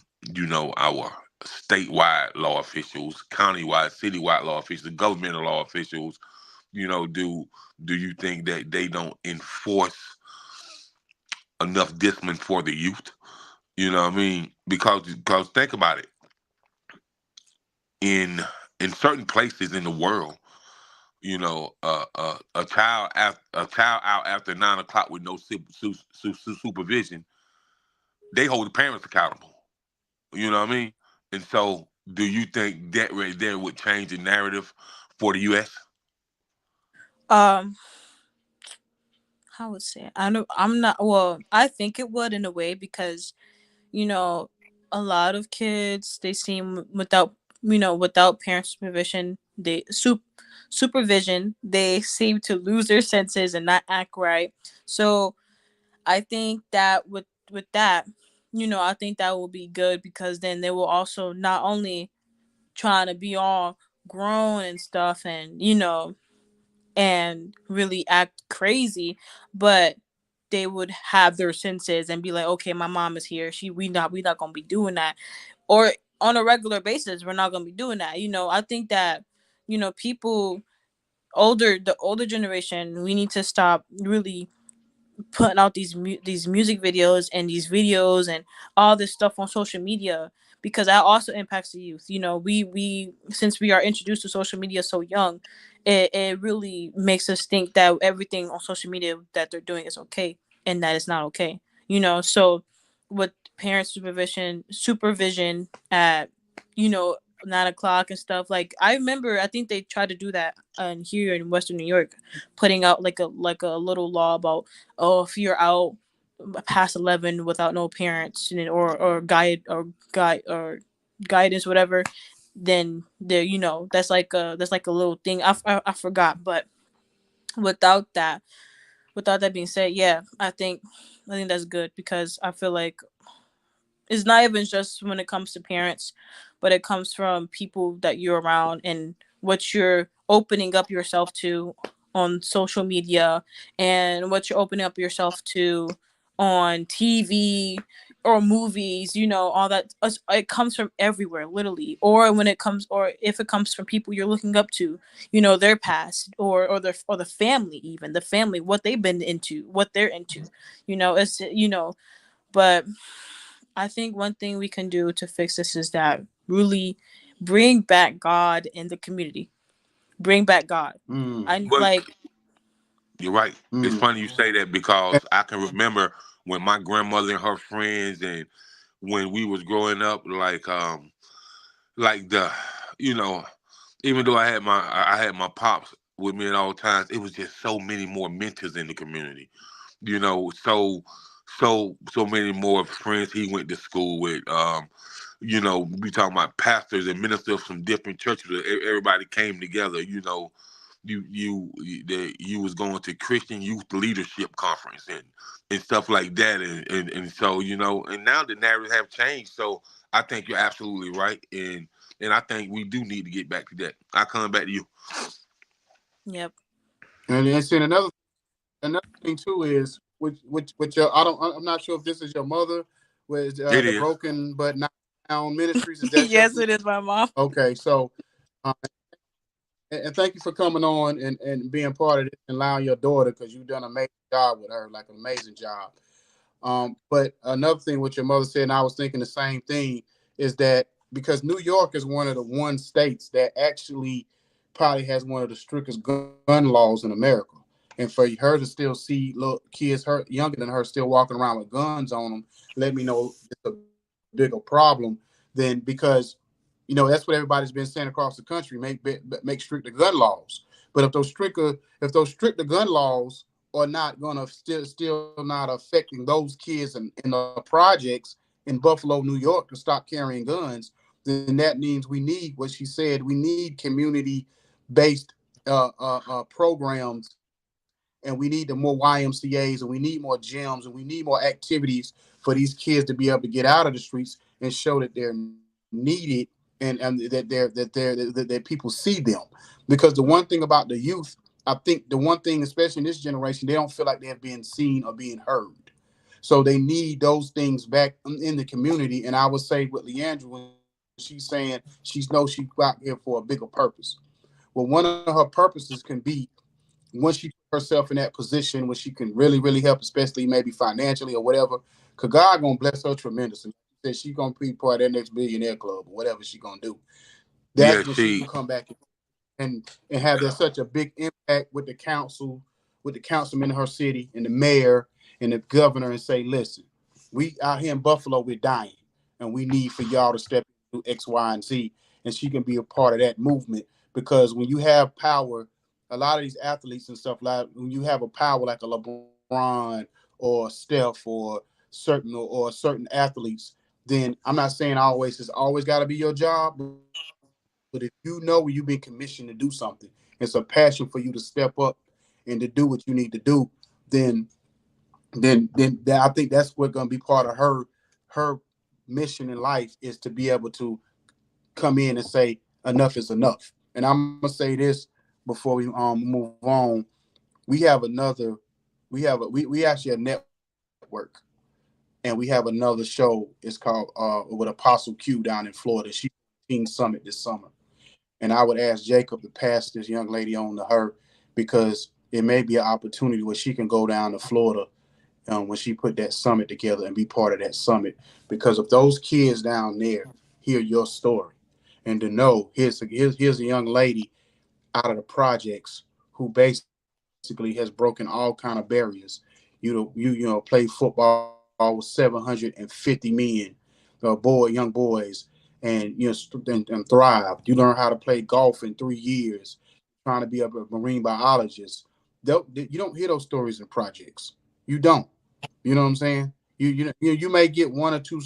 our statewide law officials, countywide, citywide law officials, governmental law officials, do you think that they don't enforce enough discipline for the youth? You know what I mean? Because think about it, in in certain places in the world, a child out after 9 o'clock with no supervision, they hold the parents accountable. You know what I mean? And so, do you think that right there would change the narrative for the U.S.? Um, how would say it? I know I'm not. Well, I think it would in a way because you know a lot of kids they seem without parent supervision they seem to lose their senses and not act right. So I think that with that, I think that will be good because then they will also not only trying to be all grown and stuff and really act crazy, but they would have their senses and be like, okay, my mom is here. We not gonna be doing that, or on a regular basis, we're not gonna be doing that. I think that people the older generation, we need to stop really putting out these music videos and these videos and all this stuff on social media because that also impacts the youth. We since we are introduced to social media so young, it really makes us think that everything on social media that they're doing is okay and that it's not okay. So with parent supervision at you know 9 o'clock and stuff, like I remember I think they tried to do that here in Western New York, putting out like a little law about, oh, if you're out past 11 without no parents and or guide or guidance, whatever, then there, that's like a little thing. I forgot, but without that, without that being said, yeah, I think that's good, because I feel like it's not even just when it comes to parents, but it comes from people that you're around and what you're opening up yourself to on social media, and what you're opening up yourself to on TV or movies, all that. It comes from everywhere, literally. Or when it comes, or if it comes from people you're looking up to, their past, or the family, even the family, what they've been into, what they're into, it's, but I think one thing we can do to fix this is that really bring back God in the community. Bring back God. I Well, like you're right. It's Mm. funny you say that because I can remember when my grandmother and her friends, and when we was growing up, like the, you know, even though I had my pops with me at all times, it was just so many more mentors in the community. So many more friends he went to school with. We talking about pastors and ministers from different churches. Everybody came together. You was going to Christian Youth Leadership Conference and stuff like that, and so and now the narratives have changed. So I think you're absolutely right, and I think we do need to get back to that. I come back to you. yep. And then seeing another thing too is with your I'm not sure if this is your mother with It the is. Broken But Not Down Ministries. Is that your Yes, it is my mom. okay? So uh, and thank you for coming on and being part of this and allowing your daughter, because you've done an amazing job with her, like an amazing job. But another thing what your mother said, and I was thinking the same thing, is that because New York is one of the one states that actually probably has one of the strictest gun laws in America. And for her to still see little kids her younger than her still walking around with guns on them, let me know it's a bigger problem than, because that's what everybody's been saying across the country. Make stricter gun laws. But if those stricter gun laws are not gonna still not affecting those kids in the projects in Buffalo, New York, to stop carrying guns, then that means we need what she said. We need community based programs, and we need the more YMCA's, and we need more gyms, and we need more activities for these kids to be able to get out of the streets and show that they're needed, and that people see them. Because the one thing about the youth, I think the one thing, especially in this generation, they don't feel like they're being seen or being heard. So they need those things back in the community. And I would say with Leandra, when she's saying she knows she's out here for a bigger purpose. Well, one of her purposes can be, once she put herself in that position where she can really help, especially maybe financially or whatever, because God gonna bless her tremendously. She said she's gonna be part of that next billionaire club or whatever she gonna do. Yeah, That's when she can she. come back and have that such a big impact with the council, with the councilman in her city and the mayor and the governor, and say, listen, we out here in Buffalo, we're dying, and we need for y'all to step into X, Y, and Z, and she can be a part of that movement. Because when you have power, a lot of these athletes and stuff, like when you have a power like a LeBron or Steph or certain athletes, then I'm not saying always it's always got to be your job, but if you know when you've been commissioned to do something, it's a passion for you to step up and to do what you need to do, then I think that's what's going to be part of her mission in life, is to be able to come in and say enough is enough. And I'm gonna say this before we move on. We have another, we actually a network, and we have another show. It's called with Apostle Q down in Florida. She Teen Summit this summer, and I would ask Jacob to pass this young lady on to her, because it may be an opportunity where she can go down to Florida when she put that summit together and be part of that summit. Because if those kids down there hear your story, and to know here's a young lady out of the projects who basically has broken all kind of barriers. You play football with 750 men, young boys, and and thrive. You learn how to play golf in 3 years, trying to be a marine biologist. You don't hear those stories in projects. You don't. You know what I'm saying? You may get one or two,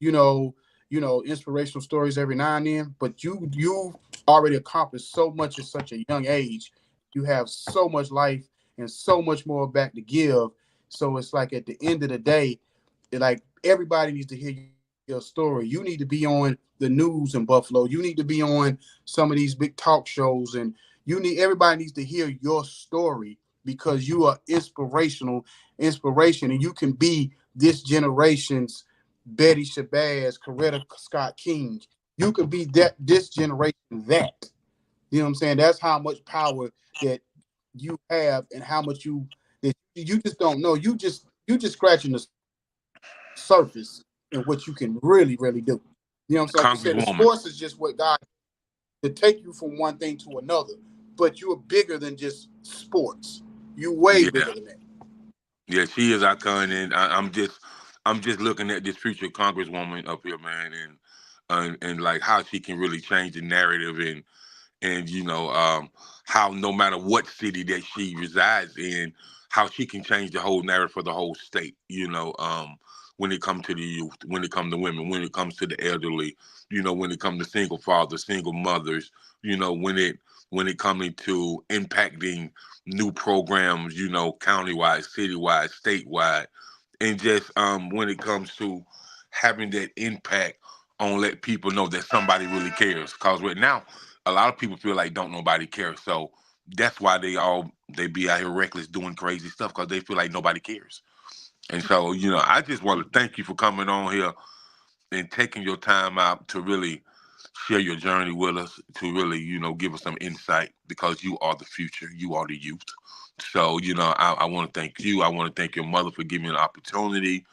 you know, inspirational stories every now and then. But you already accomplished so much at such a young age. You have so much life and so much more back to give. So it's like at the end of the day, like everybody needs to hear your story. You need to be on the news in Buffalo. You need to be on some of these big talk shows, and everybody needs to hear your story because you are inspiration, and you can be this generation's Betty Shabazz, Coretta Scott King. You could be that this generation that. You know what I'm saying? That's how much power that you have and how much that you just don't know. You just scratching the surface in what you can really do. You know what I'm saying? Like you said, the sports is just what Congresswoman. God to take you from one thing to another. But you're bigger than just sports. You way bigger Yeah, than that. yeah, she is icon, and I'm just looking at this future Congresswoman up here, man, and like how she can really change the narrative and how no matter what city that she resides in, how she can change the whole narrative for the whole state. When it comes to the youth, when it comes to women, when it comes to the elderly, when it comes to single fathers, single mothers, when it coming to impacting new programs, countywide, citywide, statewide, and just when it comes to having that impact on let people know that somebody really cares. Cause right now, a lot of people feel like don't nobody care. So that's why they be out here reckless doing crazy stuff because they feel like nobody cares. And so, I just want to thank you for coming on here and taking your time out to really share your journey with us, to really, give us some insight because you are the future. You are the youth. So, I want to thank you. I want to thank your mother for giving me an opportunity.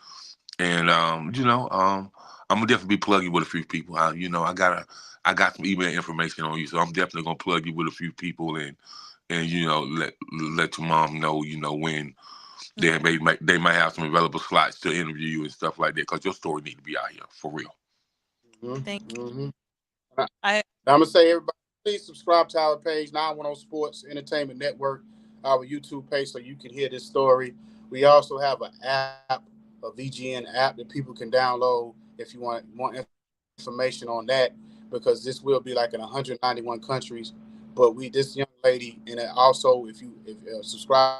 And I'm gonna definitely be plugging with a few people. I got some email information on you, so I'm definitely gonna plug you with a few people and let your mom know when they might have some available slots to interview you and stuff like that because your story need to be out here for real. Thank Mm-hmm. you. Mm-hmm. I I'm gonna say everybody, please subscribe to our page, 910 Sports Entertainment Network, our YouTube page, so you can hear this story. We also have an app, a VGN app that people can download if you want more information on that, because this will be like in 191 countries. But this young lady, and also if subscribe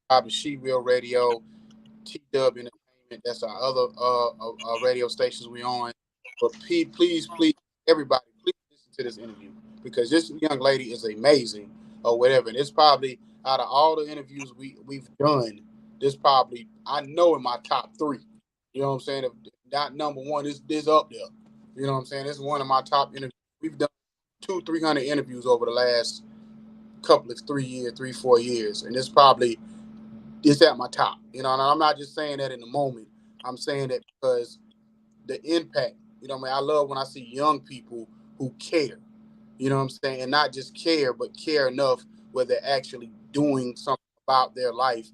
to She Real Radio, TW Entertainment, that's our other radio stations we on. But please, everybody, please listen to this interview because this young lady is amazing or whatever. And it's probably out of all the interviews we've done, this probably I know in my top three. You know what I'm saying? If not number one, this up there. You know what I'm saying? This is one of my top interviews. We've done 300 interviews over the last couple of 3 years, 3 4 years, and it's at my top. And I'm not just saying that in the moment. I'm saying that because the impact. I love when I see young people who care. You know what I'm saying? And not just care, but care enough where they're actually doing something about their life.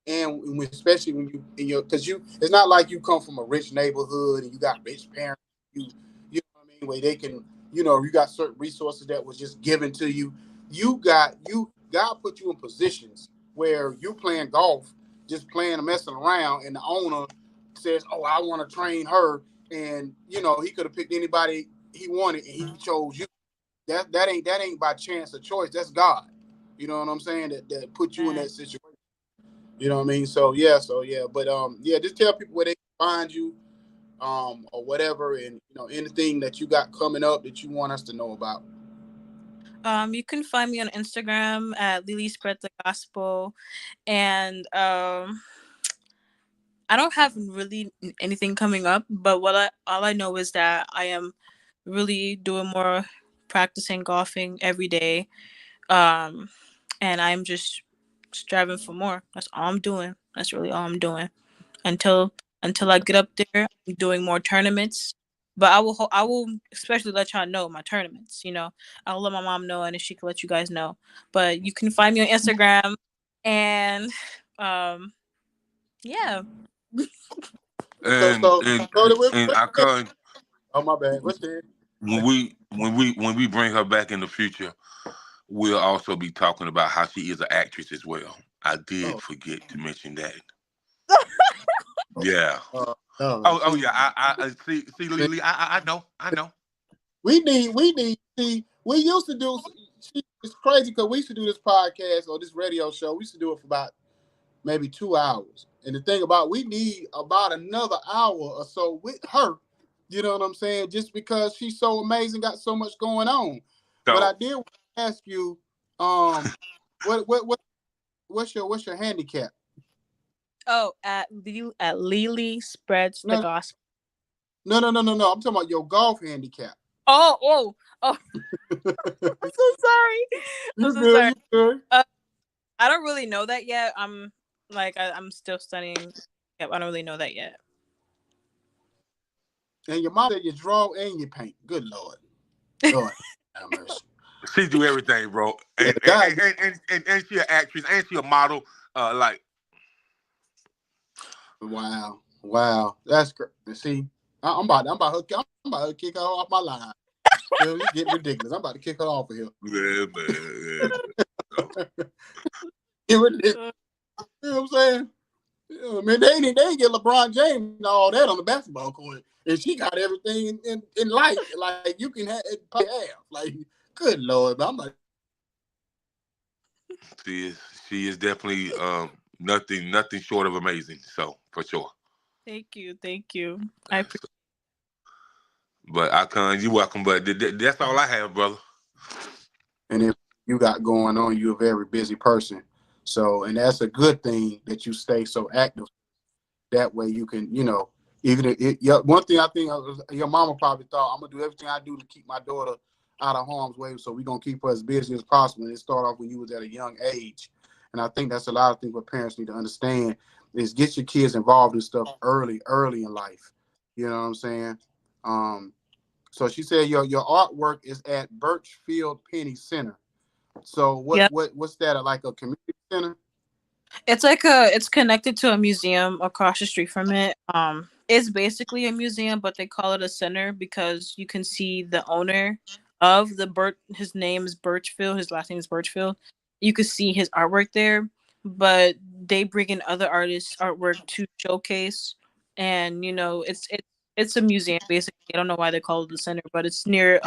And especially when because it's not like you come from a rich neighborhood and you got rich parents. You know what I mean? Where they can, you got certain resources that was just given to you. God put you in positions where you playing golf, just playing and messing around, and the owner says, "Oh, I want to train her," and he could have picked anybody he wanted, and he chose you. That ain't by chance or choice. That's God. You know what I'm saying? That put you in man. that situation. You know what I mean? So yeah. But yeah, just tell people where they can find you, or whatever, and anything that you got coming up that you want us to know about. You can find me on Instagram at Lily Spread the Gospel, and I don't have really anything coming up, but all I know is that I am really doing more practicing golfing every day. Um, and I'm just striving for more. That's all I'm doing. That's really all I'm doing until I get up there. I'm doing more tournaments, but I will especially let y'all know my tournaments. I'll let my mom know, and if she can let you guys know. But you can find me on Instagram, and um, yeah. So And so and so and I can oh my bad. What's that? when we bring her back in the future, we'll also be talking about how she is an actress as well. I did Oh, forget to mention that. Yeah. No, Oh yeah. I see, Lily. I know. see, we used to do. See, it's crazy because we used to do this podcast or this radio show. We used to do it for about maybe 2 hours. And the thing about we need about another hour or so with her. You know what I'm saying? Just because she's so amazing, got so much going on. But I So did want to ask you, um, what's your handicap? Oh, at Lily spreads the No, gospel. no. I'm talking about your golf handicap. Oh. I'm so sorry. I'm You so good? sorry. You good? Uh, I don't really know that yet. I'm still studying. Yep, I don't really know that yet. And your mom said you draw and you paint. Good Lord, Lord, have mercy. she do everything, bro. Yeah, And God. and she an actress and she a model. Like Wow. That's great. See, I'm about to kick her off my line. It's getting ridiculous. I'm about to kick her off of here. yeah, man. Get ridiculous. You know what I'm saying? Yeah, man, they ain't get LeBron James and all that on the basketball court, and she got everything in life. Like you can have. Like, good Lord, but I'm like, She is she is definitely nothing short of amazing. So for sure. Thank you. I appreciate. But I can you welcome. But that's all I have, brother. and if you got going on, you're a very busy person. So, and that's a good thing that you stay so active. That way you can, even if one thing I think your mama probably thought, I'm gonna do everything I do to keep my daughter out of harm's way. So we're gonna keep her as busy as possible. And it started off when you was at a young age. And I think that's a lot of things what parents need to understand is get your kids involved in stuff early in life. You know what I'm saying? Um, so she said your artwork is at Birchfield Penny Center. So Yep. what's that, like a community center? It's connected to a museum across the street from it. It's basically a museum, but they call it a center because you can see the owner of the Birch. His name is Birchfield. His last name is Birchfield. You could see his artwork there, but they bring in other artists' artwork to showcase. And it's a museum basically. I don't know why they call it the center, but it's near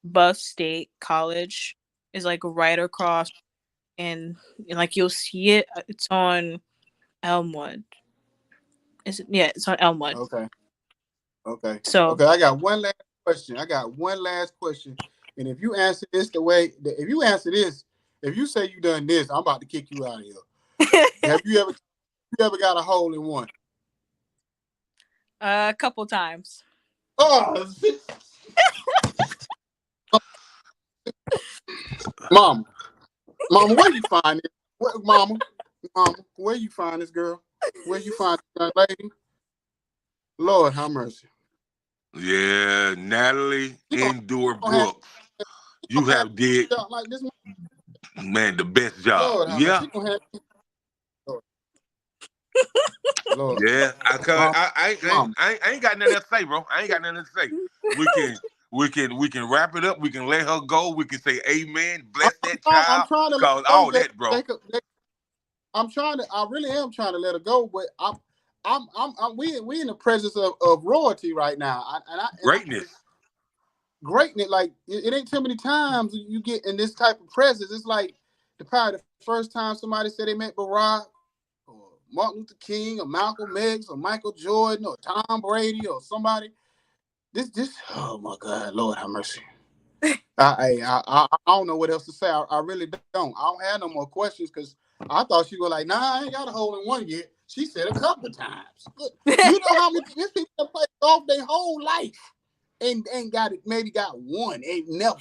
Buff State College. Is like right across, and like you'll see it. It's on Elmwood. Is it? Yeah, it's on Elmwood. Okay. Okay. So Okay. I got one last question. And if you answer this if you answer this, if you say you done this, I'm about to kick you out of here. Have you ever got a hole in one? a couple times. Oh, mama, mama, where you find it? Mama, where you find this girl? Where you find this young lady? Lord, have mercy. Yeah, Natalie She Endure gonna have, Brooks. You have did like this. man the best job. Lord, have mercy. Yeah. She gonna have. Lord, Lord. Yeah, I can. Mama, mama. I ain't got nothing else to say, bro. I ain't got nothing to say. We can, we can wrap it up. We can let her go. We can say, Amen. Bless that I'm child, trying to let cause go, all that, bro. I really am trying to let her go, but we in the presence of royalty right now. Greatness. Greatness, like it ain't too many times you get in this type of presence. It's like probably the first time somebody said they met Barack or Martin Luther King or Malcolm X or Michael Jordan or Tom Brady or somebody. This oh my God, Lord have mercy. I don't know what else to say. I really don't. I don't have no more questions because I thought she was like, nah, I ain't got a hole in one yet. She said a couple of times. You know how many these people that play golf their whole life and ain't got it, maybe got one, ain't never.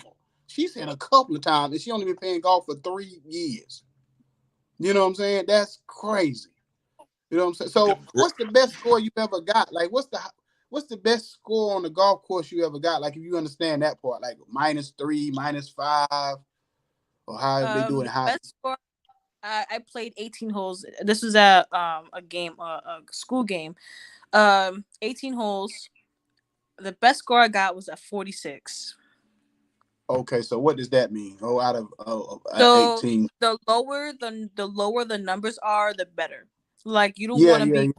She said a couple of times, and she only been playing golf for 3 years. You know what I'm saying? That's crazy. You know what I'm saying? So, what's the best score you ever got? Like, what's the best score on the golf course you ever got? Like, if you understand that part, like -3, -5, or however they do it. The best score. I played 18 holes. This was at a game, a school game. 18 holes. The best score I got was at 46. Okay, so what does that mean? Oh, out of So 18. the lower the numbers are, the better. Like you don't Yeah, want to yeah, be,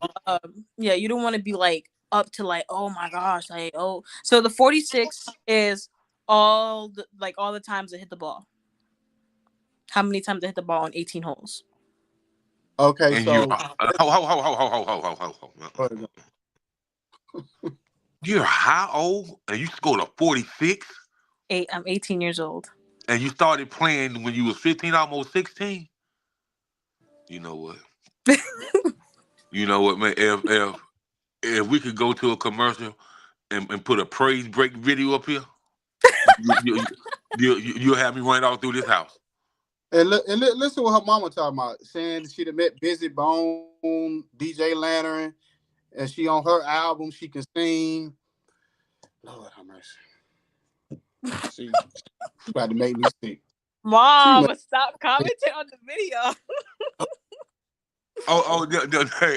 yeah. you don't want to be like up to like, oh my gosh, like, oh. So the 46 is all the times I hit the ball. How many times I hit the ball on 18 holes? Okay, And you, so ho. You're how old? And you scored a 46? I'm 18 years old. And you started playing when you was 15, almost 16? You know what? You know what, man? If we could go to a commercial and put a praise break video up here, you, you, you'll have me running all through this house. listen what her mama talking about, saying she'd have met Busy Bone, DJ Lantern, and she on her album she can sing. Lord have mercy. She about to make me sick. She Mom, must. stop commenting on the video.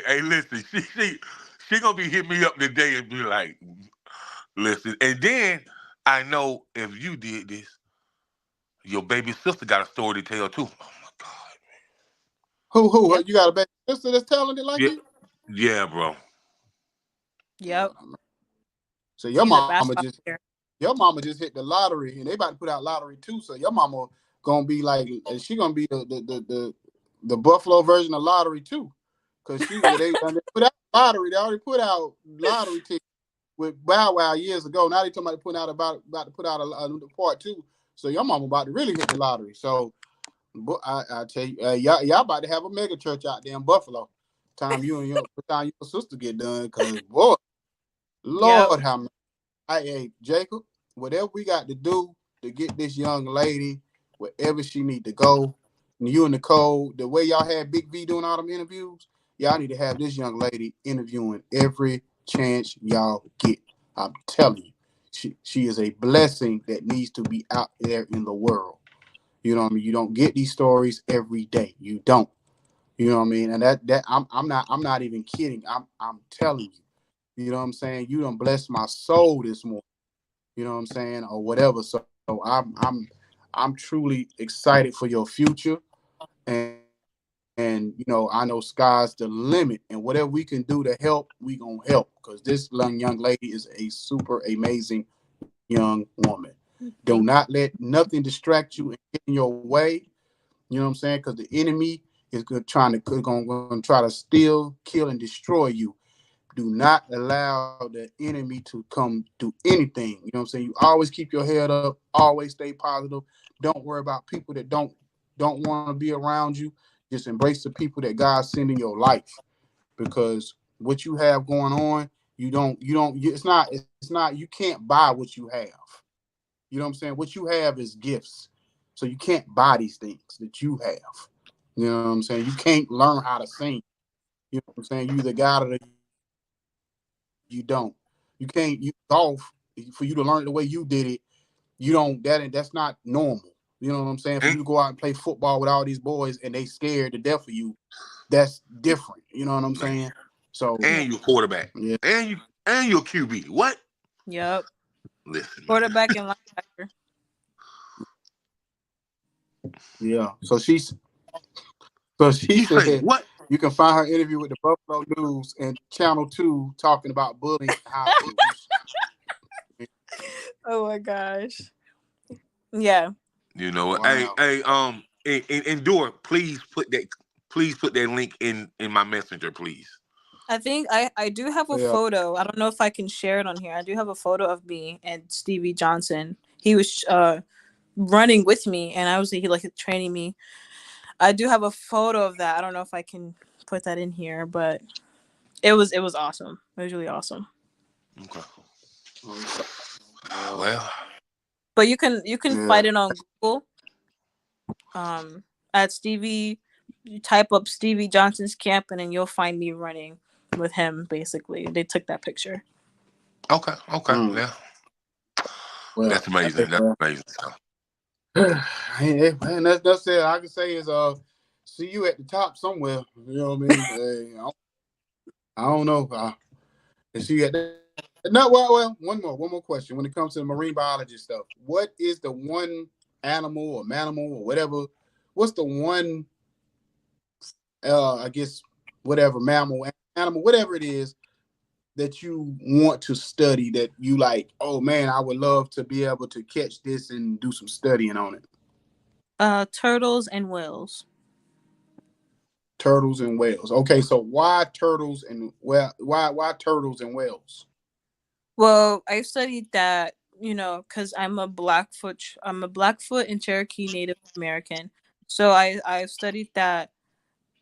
Hey, listen, she gonna be hitting me up today and be like, listen. And then I know if you did this, your baby sister got a story to tell too. Oh my God. Who? Yep. You got a baby sister that's talented like Yeah, you? yeah, bro. Yep. So She's a basketball player. your mama just hit the lottery, and they about to put out lottery too. So your mama gonna be like, she gonna be the Buffalo version of lottery too, because when they put out lottery, they already put out lottery tickets with Bow Wow years ago. Now they talking about putting out about to put out a part two. So your mama about to really hit the lottery. So I tell you, y'all about to have a mega church out there in Buffalo. Time your sister get done, cause boy, Yep. Lord, how hey, Jacob, whatever we got to do to get this young lady wherever she need to go, and you and Nicole, the way y'all had Big V doing all them interviews, y'all need to have this young lady interviewing every chance y'all get. I'm telling you, she is a blessing that needs to be out there in the world. You know what I mean? You don't get these stories every day. You don't. You know what I mean? And that I'm not even kidding. I'm telling you. You know what I'm saying? You done blessed my soul this morning. You know what I'm saying? Or whatever. So I'm truly excited for your future. And I know sky's the limit. And whatever we can do to help, we gonna help. Because this young lady is a super amazing young woman. Do Thank not let nothing distract you and get in your way. You know what I'm saying? Because the enemy is going to try to steal, kill, and destroy you. Do not allow the enemy to come do anything. You know what I'm saying? You always keep your head up, always stay positive. Don't worry about people that don't want to be around you. Just embrace the people that God send in your life, because what you have going on, it's not you can't buy what you have. You know what I'm saying? What you have is gifts. So you can't buy these things that you have. You know what I'm saying? You can't learn how to sing. You know what I'm saying? You either got it or you don't. You can't you golf for you to learn it the way you did it. You don't that's not normal. You know what I'm saying? For you to go And, out and play football with all these boys and they scared to death of you, that's different. You know what I'm man, saying? So Yeah. and you quarterback. yeah, And you QB. What? Yep. Listen, man. Quarterback and linebacker. yeah. So she You say said what? you can find her interview with the Buffalo News and Channel 2 talking about bullying in high schools. Oh my gosh. Yeah. You know what? Hey, Wow. hey, Endure, please put that link in my messenger, please. I think I do have a Yeah. photo. I don't know if I can share it on here. I do have a photo of me and Stevie Johnson. He was running with me, and I was he like training me. I do have a photo of that. I don't know if I can put that in here, but it was awesome. It was really awesome. Okay. Uh, Well, But you can yeah. find it on Google. At Stevie, you type up Stevie Johnson's camp, and then you'll find me running with him. Basically, they took that picture. okay. Mm, Yeah. well, That's amazing. That's amazing. So, and that's it. I can say is see you at the top somewhere. You know what I mean? I don't know. See you at that. No, well, one more question. When it comes to the marine biology stuff, what is the one animal or mammal or whatever? What's the one? I guess whatever mammal, animal, whatever it is that you want to study that you like, oh man, I would love to be able to catch this and do some studying on it? Turtles and whales. Turtles and whales. Okay, so why turtles and why turtles and whales? Well, I studied that, because I'm a Blackfoot and Cherokee Native American. So I studied that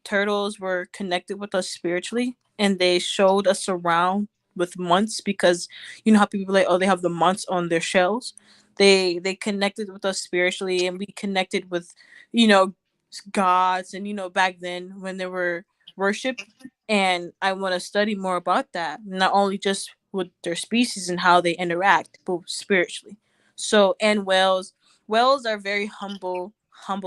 turtles were connected with us spiritually, and they showed us around with months, because you know how people are like, oh, they have the months on their shells. They connected with us spiritually, and we connected with, you know gods, and back then when there were worship. And I want to study more about that, not only just with their species and how they interact, but spiritually. So, and whales are very humble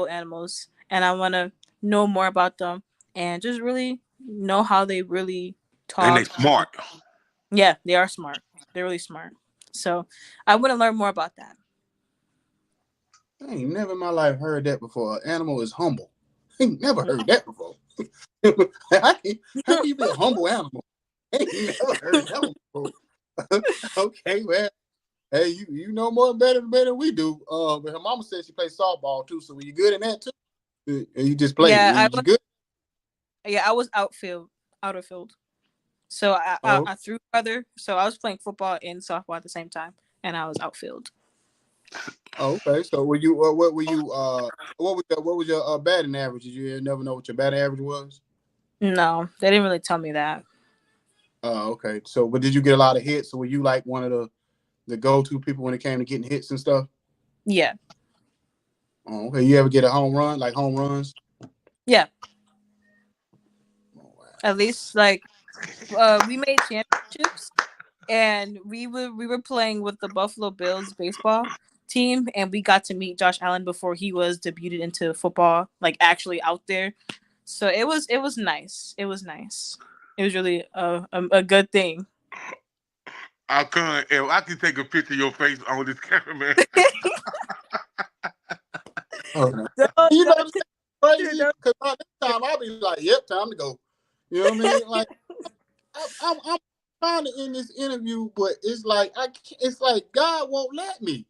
animals, and I want to know more about them, and just really know how they really And they talk. smart. Yeah, they are smart. They're really smart. So I want to learn more about that. I ain't never in my life heard that before. An animal is humble. I ain't never heard that before. how can you be a humble animal? I ain't never heard that before. Okay, well, hey, you know more better than we do. But her mama said she plays softball too. So were you good in that too? You just played. Yeah, You good? I was outer field. So Oh, I threw other. So I was playing football and softball at the same time, and I was outfield. okay. So were you? What were you? What was your batting average? Did you never know what your batting average was? No, they didn't really tell me that. Okay. So, but did you get a lot of hits? So were you like one of the go-to people when it came to getting hits and stuff? Yeah, Oh, okay. You ever get a home run, like home runs? yeah. Oh, wow. At least we made championships, and we were playing with the Buffalo Bills baseball team, and we got to meet Josh Allen before he was debuted into football, like actually out there. So it was nice. It was nice. It was really a good thing. I can't. If I can take a picture of your face on this camera, man. Okay. Don't, You know don't, what's dude, crazy? don't. Because by this time I'll be like, "Yep, time to go." You know what I mean? Like I'm trying to end this interview, but it's like it's like God won't let me.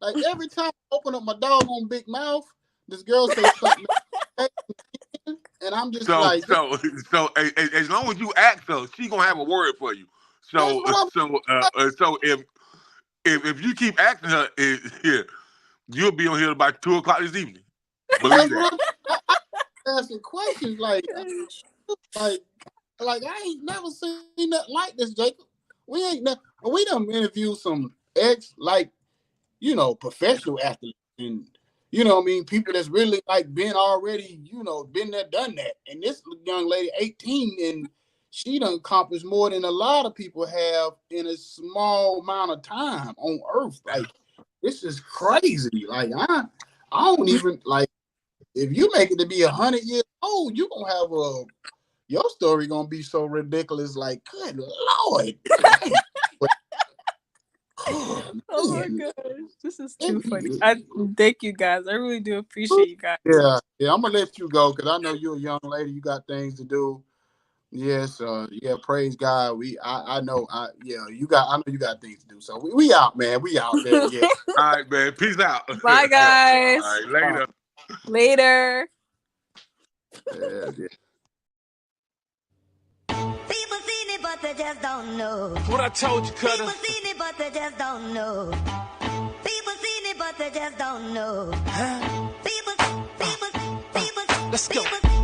Like every time I open up my doggone big mouth, this girl says something, and I'm just So, like, so, as long as you ask her, she gonna have a word for you. "That's So, what I'm." so if you keep asking her, here, you'll be on here by 2 o'clock this evening. Believe That's that. what I'm asking questions. Like, like I ain't never seen nothing like this, Jacob. We done interviewed some professional athletes, and what I mean, people that's really like been already, been there, done that. And this young lady, 18, and she done accomplished more than a lot of people have in a small amount of time on Earth. Like, this is crazy. Like, I don't even like. If you make it to be 100 years old, you gonna have your story gonna be so ridiculous. Like, good Lord. Oh, Oh my man. gosh, this is too funny. I thank you guys. I really do appreciate you guys. Yeah, I'm gonna let you go because I know you're a young lady. You got things to do. Yes, yeah. Praise God. I know. I know you got things to do. So we out, man. We out there. Yeah. All right, man. Peace out. Bye, guys. All right, later. Later. Yeah. People seen it, but they just don't know. What I told you, Cutter. People seen it, but they just don't know. People seen it, but they just don't know. Huh? People, Let's go. people.